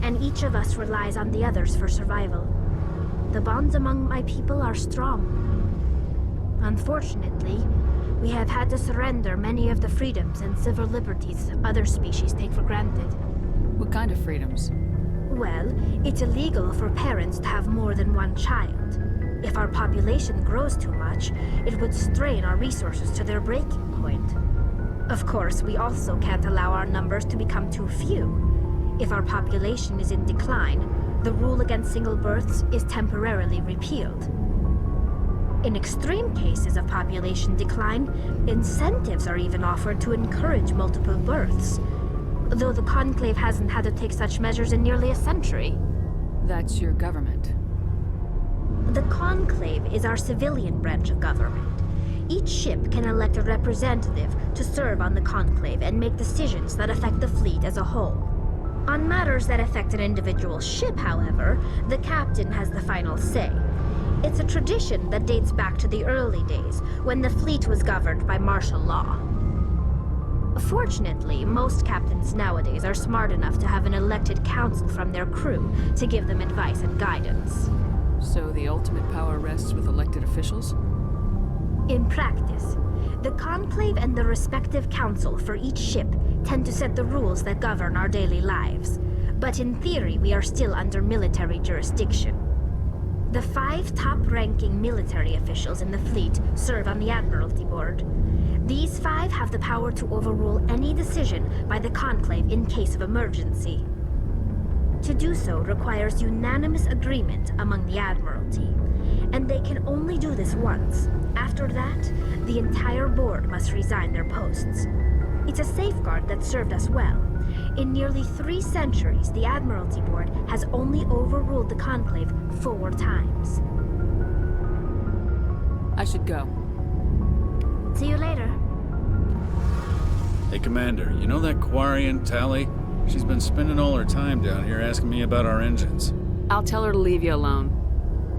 and each of us relies on the others for survival. The bonds among my people are strong. Unfortunately, we have had to surrender many of the freedoms and civil liberties other species take for granted.
What kind of freedoms?
Well, it's illegal for parents to have more than one child. If our population grows too much, it would strain our resources to their breaking point. Of course, we also can't allow our numbers to become too few. If our population is in decline, the rule against single births is temporarily repealed. In extreme cases of population decline, incentives are even offered to encourage multiple births, though the Conclave hasn't had to take such measures in nearly a century.
That's your government.
The Conclave is our civilian branch of government. Each ship can elect a representative to serve on the Conclave and make decisions that affect the fleet as a whole. On matters that affect an individual ship, however, the captain has the final say. It's a tradition that dates back to the early days, when the fleet was governed by martial law. Fortunately, most captains nowadays are smart enough to have an elected council from their crew to give them advice and guidance.
So the ultimate power rests with elected officials?
In practice, the Conclave and the respective council for each ship tend to set the rules that govern our daily lives. But in theory, we are still under military jurisdiction. The 5 top-ranking military officials in the fleet serve on the Admiralty Board. These 5 have the power to overrule any decision by the Conclave in case of emergency. To do so requires unanimous agreement among the Admiralty, and they can only do this once. After that, the entire board must resign their posts. It's a safeguard that served us well. In nearly 3 centuries, the Admiralty Board has only overruled the Conclave 4 times.
I should go.
See you later.
Hey, Commander, you know that Quarian, Tally? She's been spending all her time down here asking me about our engines.
I'll tell her to leave you alone.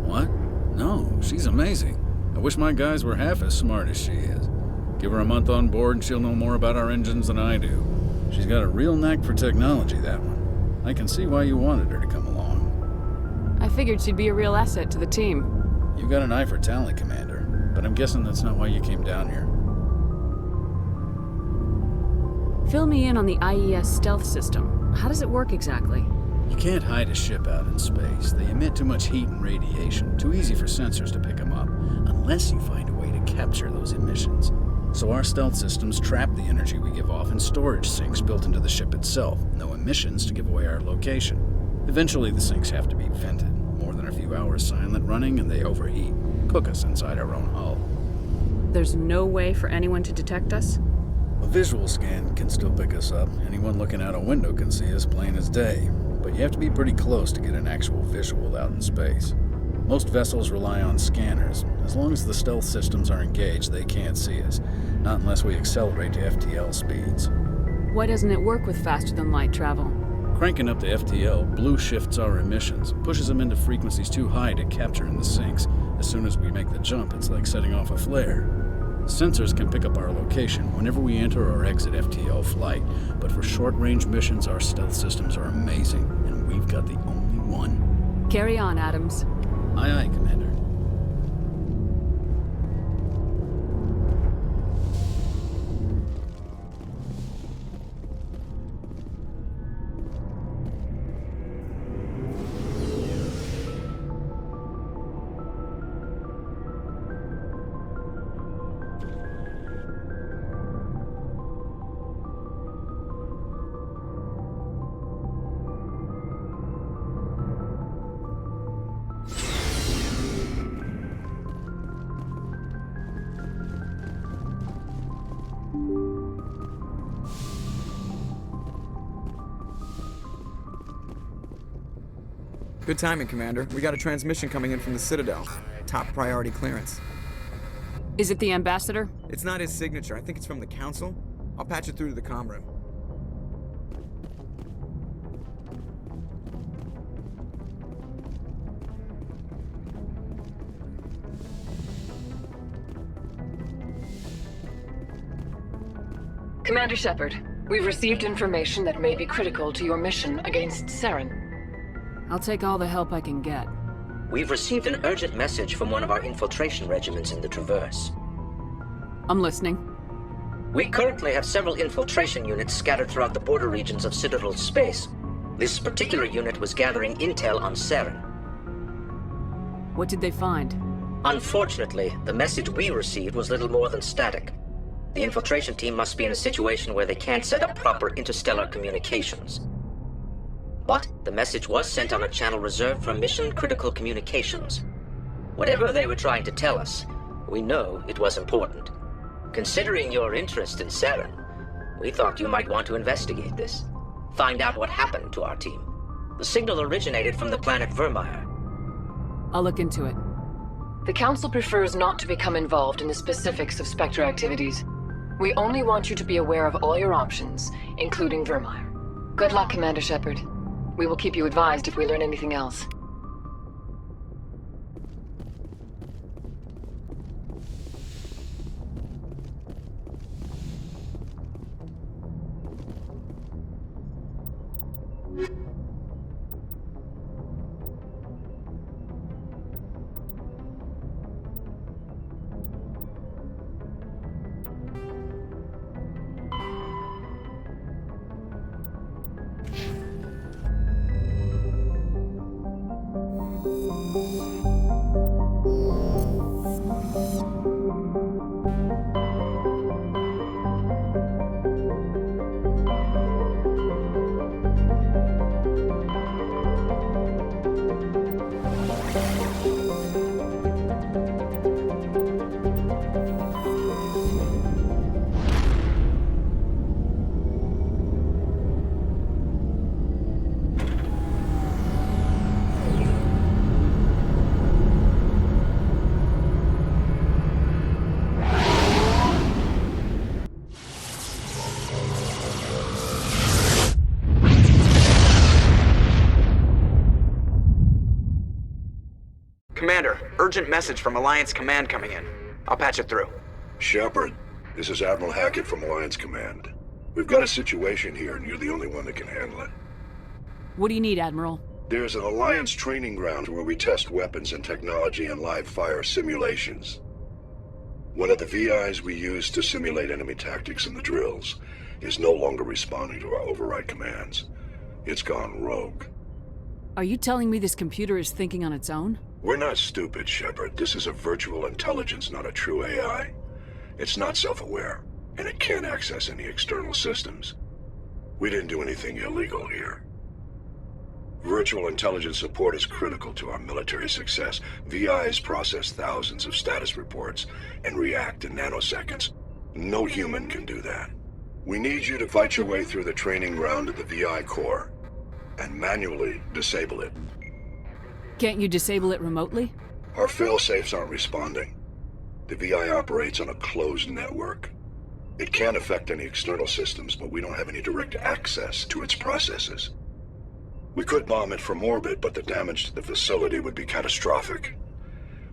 What? No, she's amazing. I wish my guys were half as smart as she is. Give her a month on board and she'll know more about our engines than I do. She's got a real knack for technology, that one. I can see why you wanted her to come along.
I figured she'd be a real asset to the team.
You got an eye for talent, Commander, but I'm guessing that's not why you came down here.
Fill me in on the IES stealth system. How does it work exactly?
You can't hide a ship out in space. They emit too much heat and radiation. Too easy for sensors to pick them up, unless you find a way to capture those emissions. So our stealth systems trap the energy we give off in storage sinks built into the ship itself. No emissions to give away our location. Eventually the sinks have to be vented. More than a few hours silent running and they overheat. Cook us inside our own hull.
There's no way for anyone to detect us?
A visual scan can still pick us up. Anyone looking out a window can see us plain as day. But you have to be pretty close to get an actual visual out in space. Most vessels rely on scanners. As long as the stealth systems are engaged, they can't see us. Not unless we accelerate to FTL speeds.
Why doesn't it work with faster-than-light travel?
Cranking up to FTL blue shifts our emissions, pushes them into frequencies too high to capture in the sinks. As soon as we make the jump, it's like setting off a flare. Sensors can pick up our location whenever we enter or exit FTL flight, but for short-range missions, our stealth systems are amazing, and we've got the only one.
Carry on, Adams.
Aye, aye, Commander.
Good timing, Commander. We got a transmission coming in from the Citadel. Top priority clearance.
Is it the ambassador?
It's not his signature. I think it's from the Council. I'll patch it through to the comm room.
Commander Shepard, we've received information that may be critical to your mission against Saren.
I'll take all the help I can get.
We've received an urgent message from one of our infiltration regiments in the Traverse.
I'm listening.
We currently have several infiltration units scattered throughout the border regions of Citadel space. This particular unit was gathering intel on Saren.
What did they find?
Unfortunately, the message we received was little more than static. The infiltration team must be in a situation where they can't set up proper interstellar communications. But the message was sent on a channel reserved for mission-critical communications. Whatever they were trying to tell us, we know it was important. Considering your interest in Saren, we thought you might want to investigate this. Find out what happened to our team. The signal originated from the planet Vermeer.
I'll look into it.
The Council prefers not to become involved in the specifics of Spectre activities. We only want you to be aware of all your options, including Vermeer. Good luck, Commander Shepard. We will keep you advised if we learn anything else.
Commander, urgent message from Alliance Command coming in. I'll patch it through.
Shepard, this is Admiral Hackett from Alliance Command. We've got a situation here, and you're the only one that can handle it.
What do you need, Admiral?
There's an Alliance training ground where we test weapons and technology in live fire simulations. One of the VIs we use to simulate enemy tactics in the drills is no longer responding to our override commands. It's gone rogue.
Are you telling me this computer is thinking on its own?
We're not stupid, Shepard. This is a virtual intelligence, not a true AI. It's not self-aware, and it can't access any external systems. We didn't do anything illegal here. Virtual intelligence support is critical to our military success. VIs process thousands of status reports and react in nanoseconds. No human can do that. We need you to fight your way through the training ground of the VI core and manually disable it.
Can't you disable it remotely?
Our fail-safes aren't responding. The VI operates on a closed network. It can't affect any external systems, but we don't have any direct access to its processes. We could bomb it from orbit, but the damage to the facility would be catastrophic.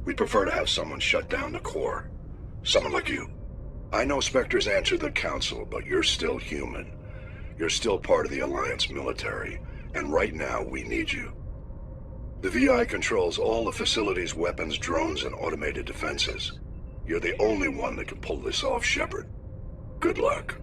We'd prefer to have someone shut down the core. Someone like you. I know Spectres answer the Council, but you're still human. You're still part of the Alliance military, and right now we need you. The VI controls all the facility's weapons, drones, and automated defenses. You're the only one that can pull this off, Shepard. Good luck.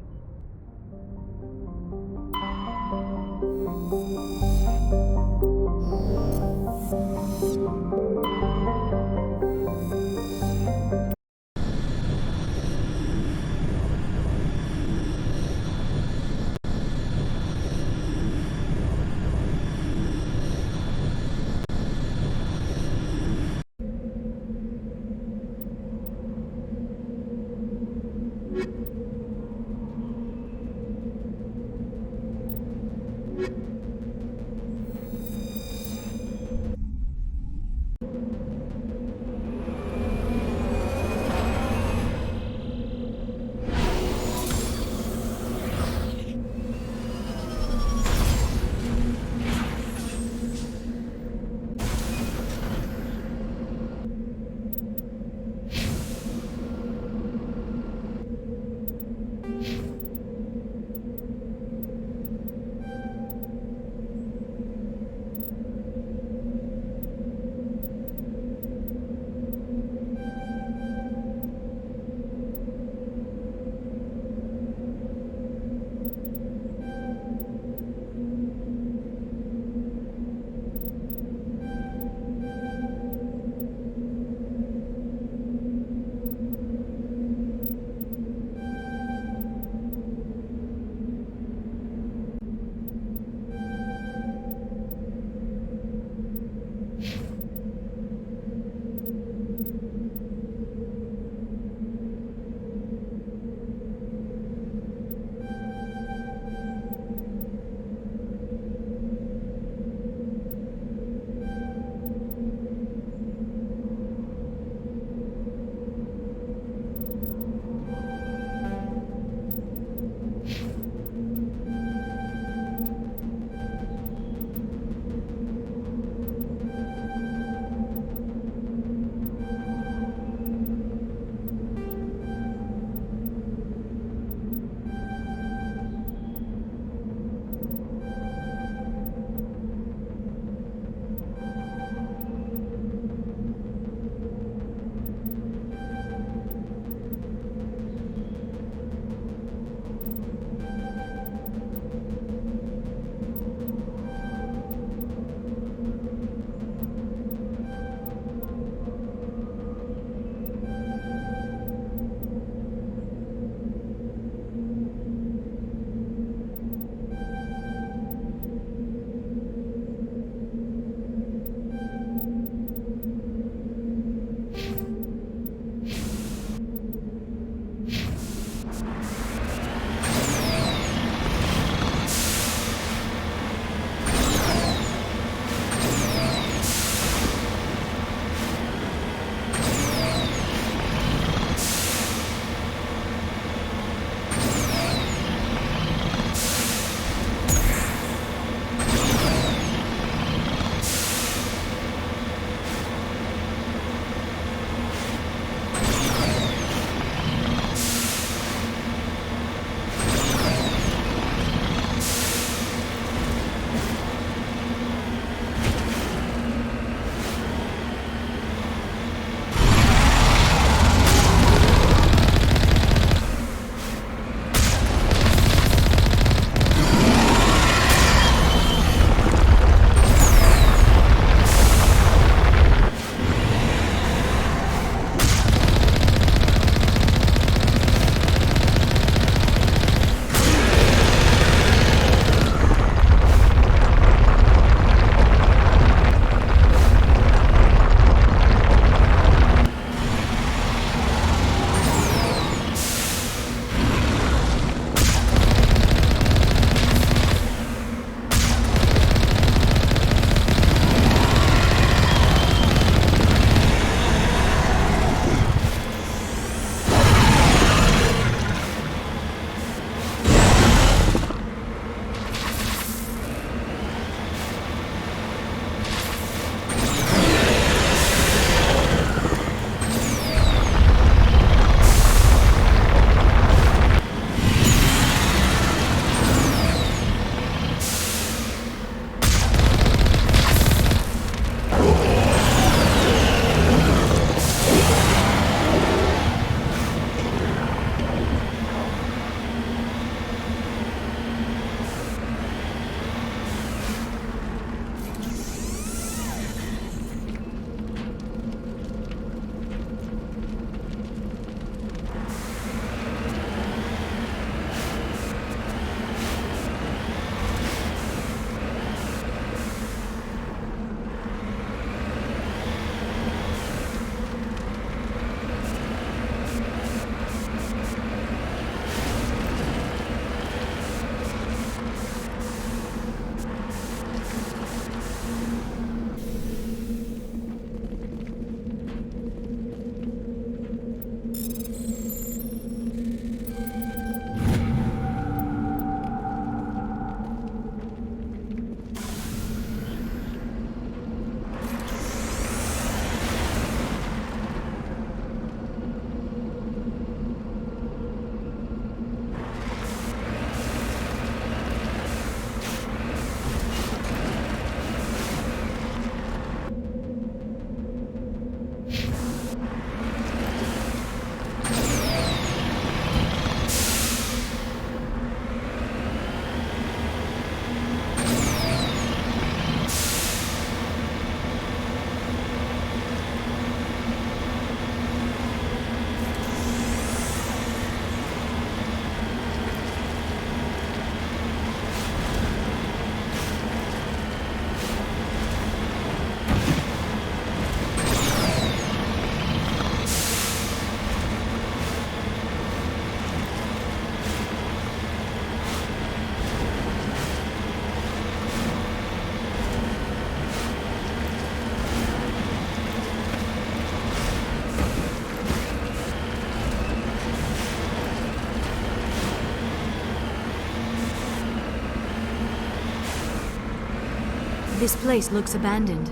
This place looks abandoned.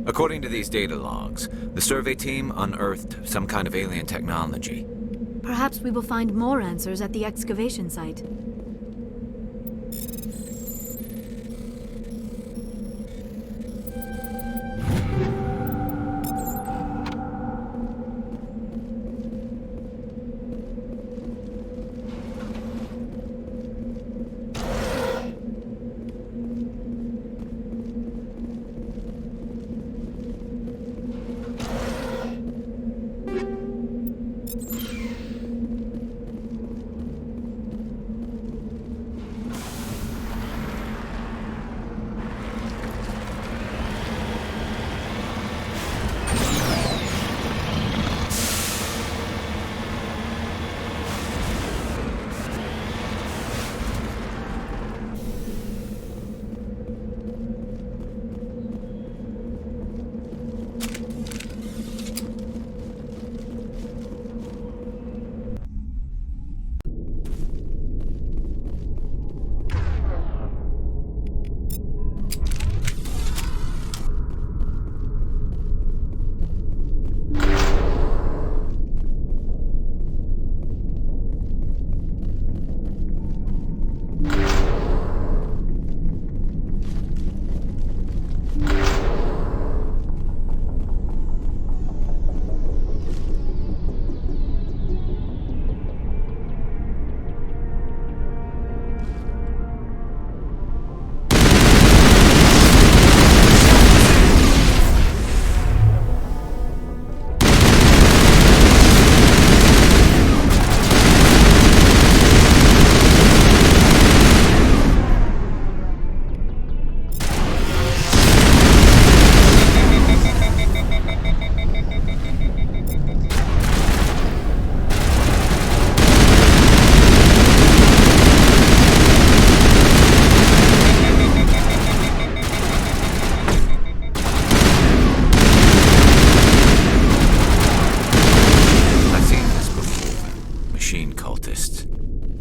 According to these data logs, the survey team unearthed some kind of alien technology.
Perhaps we will find more answers at the excavation site.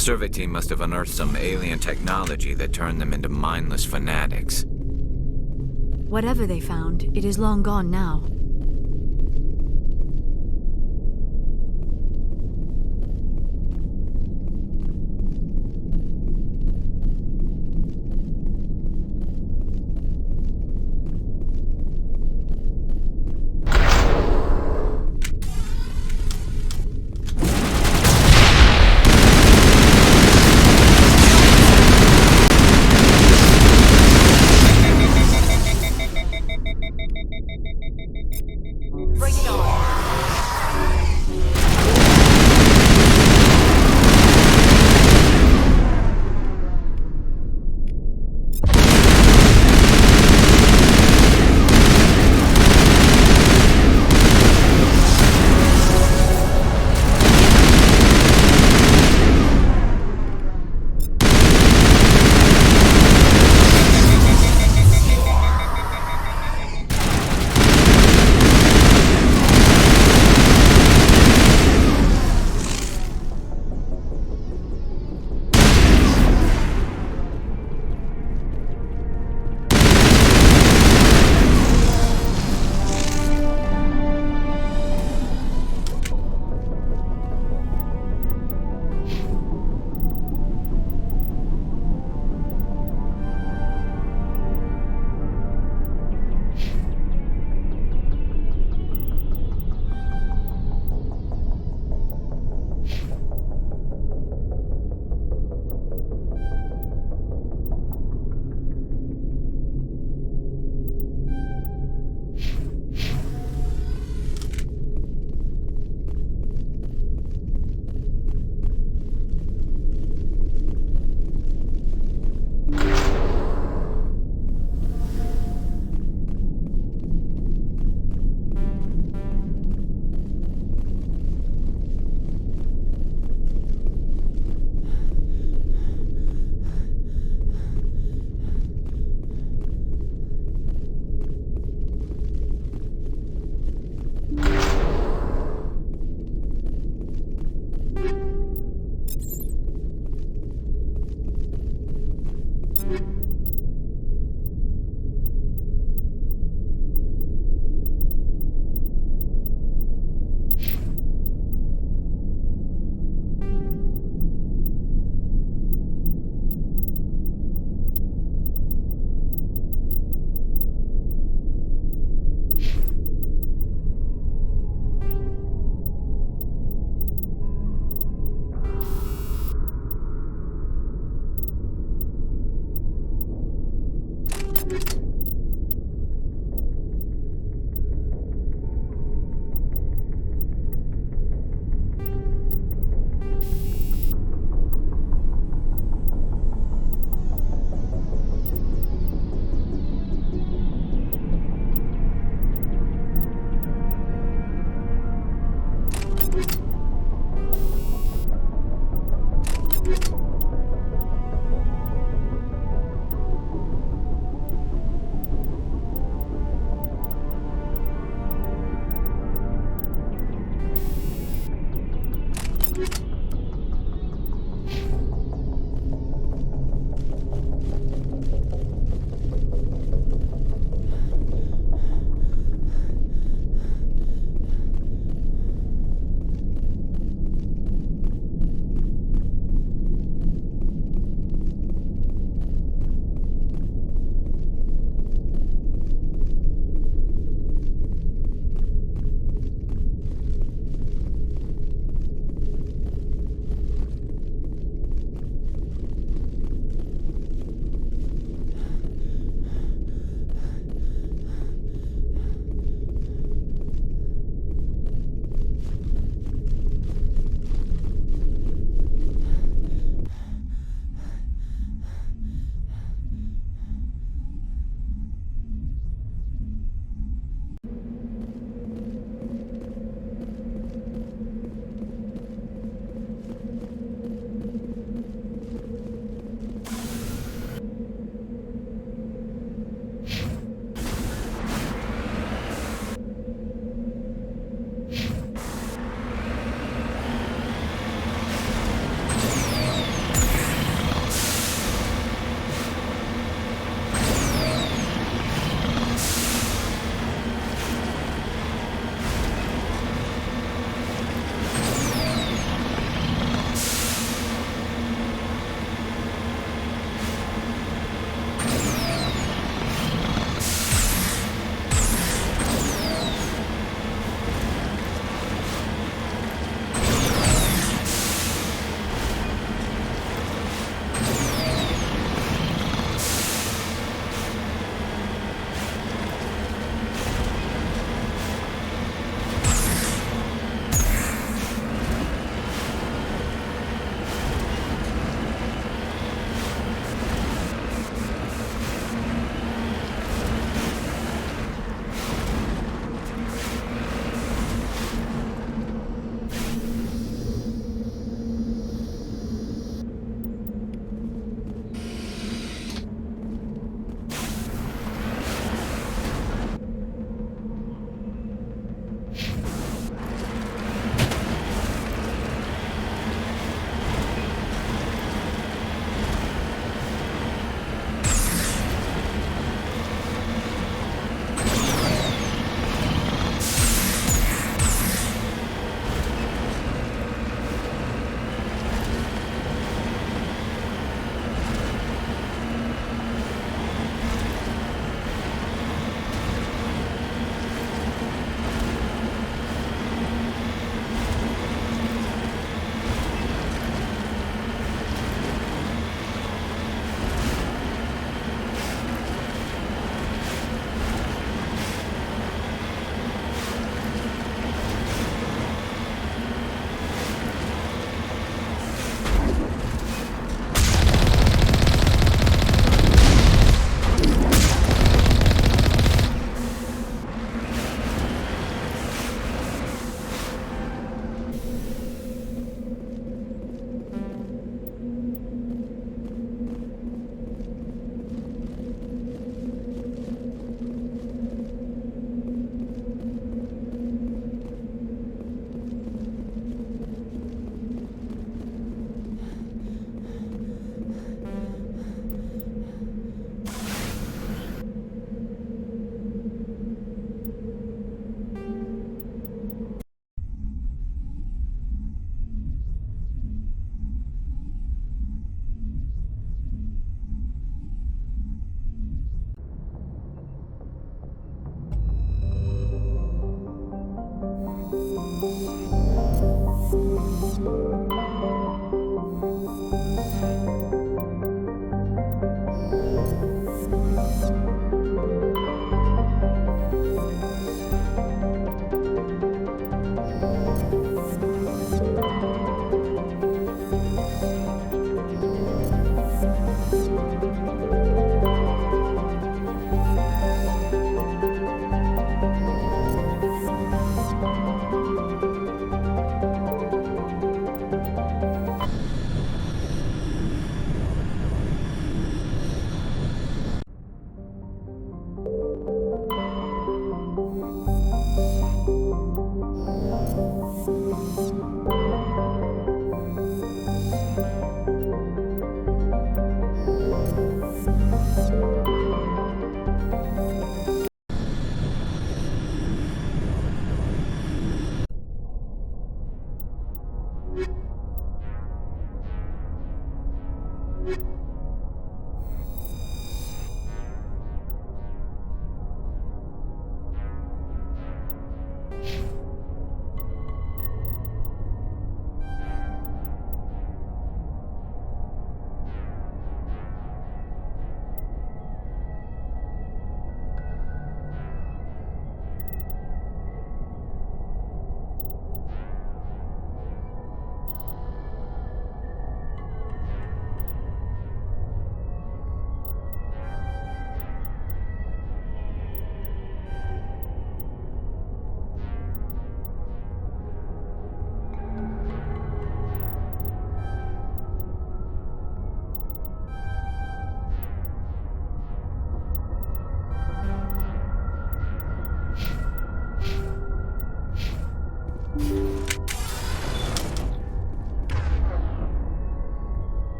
The survey team must have unearthed some alien technology that turned them into mindless fanatics.
Whatever they found, it is long gone now.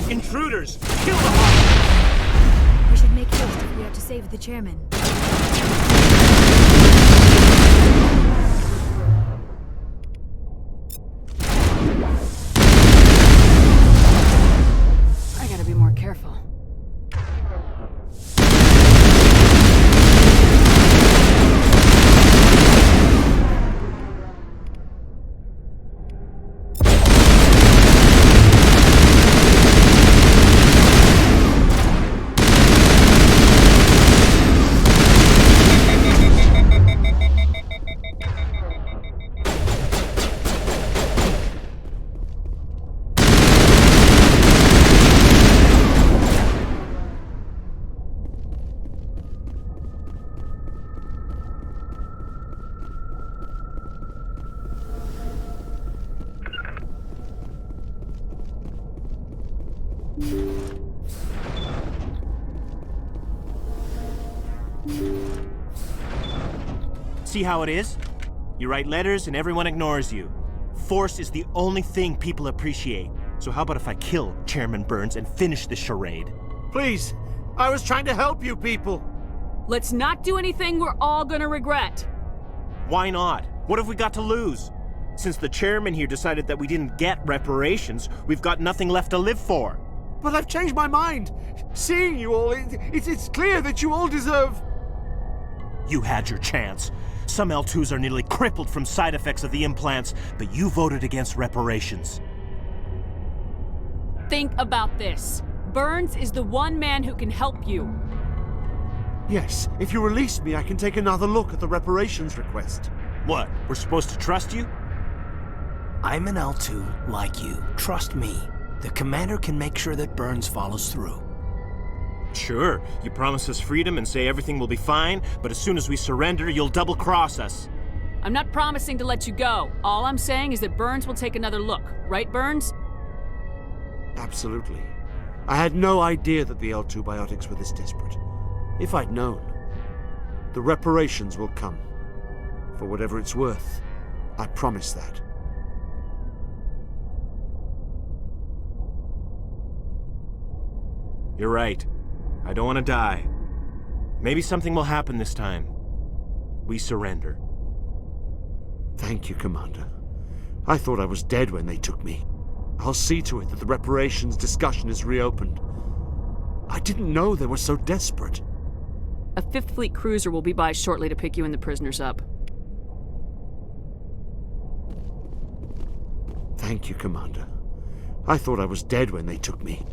Intruders! Kill them!
We should make haste if we are to save the chairman.
I gotta be more careful.
See how it is? You write letters and everyone ignores you. Force is the only thing people appreciate. So how about if I kill Chairman Burns and finish this charade?
Please, I was trying to help you people.
Let's not do anything we're all gonna regret.
Why not? What have we got to lose? Since the chairman here decided that we didn't get reparations, we've got nothing left to live for.
But I've changed my mind. Seeing you all, it's clear that you all deserve...
You had your chance. Some L2s are nearly crippled from side effects of the implants, but you voted against reparations.
Think about this. Burns is the one man who can help you.
Yes, if you release me, I can take another look at the reparations request.
What, we're supposed to trust you? I'm an L2 like you. Trust me. The commander can make sure that Burns follows through. Sure, you promise us freedom and say everything will be fine, but as soon as we surrender, you'll double-cross us.
I'm not promising to let you go. All I'm saying is that Burns will take another look. Right, Burns?
Absolutely. I had no idea that the L2 biotics were this desperate. If I'd known, the reparations will come. For whatever it's worth, I promise that.
You're right. I don't want to die. Maybe something will happen this time. We surrender.
Thank you, Commander. I thought I was dead when they took me. I'll see to it that the reparations discussion is reopened. I didn't know they were so desperate.
A 5th Fleet cruiser will be by shortly to pick you and the prisoners up.
Thank you, Commander. I thought I was dead when they took me.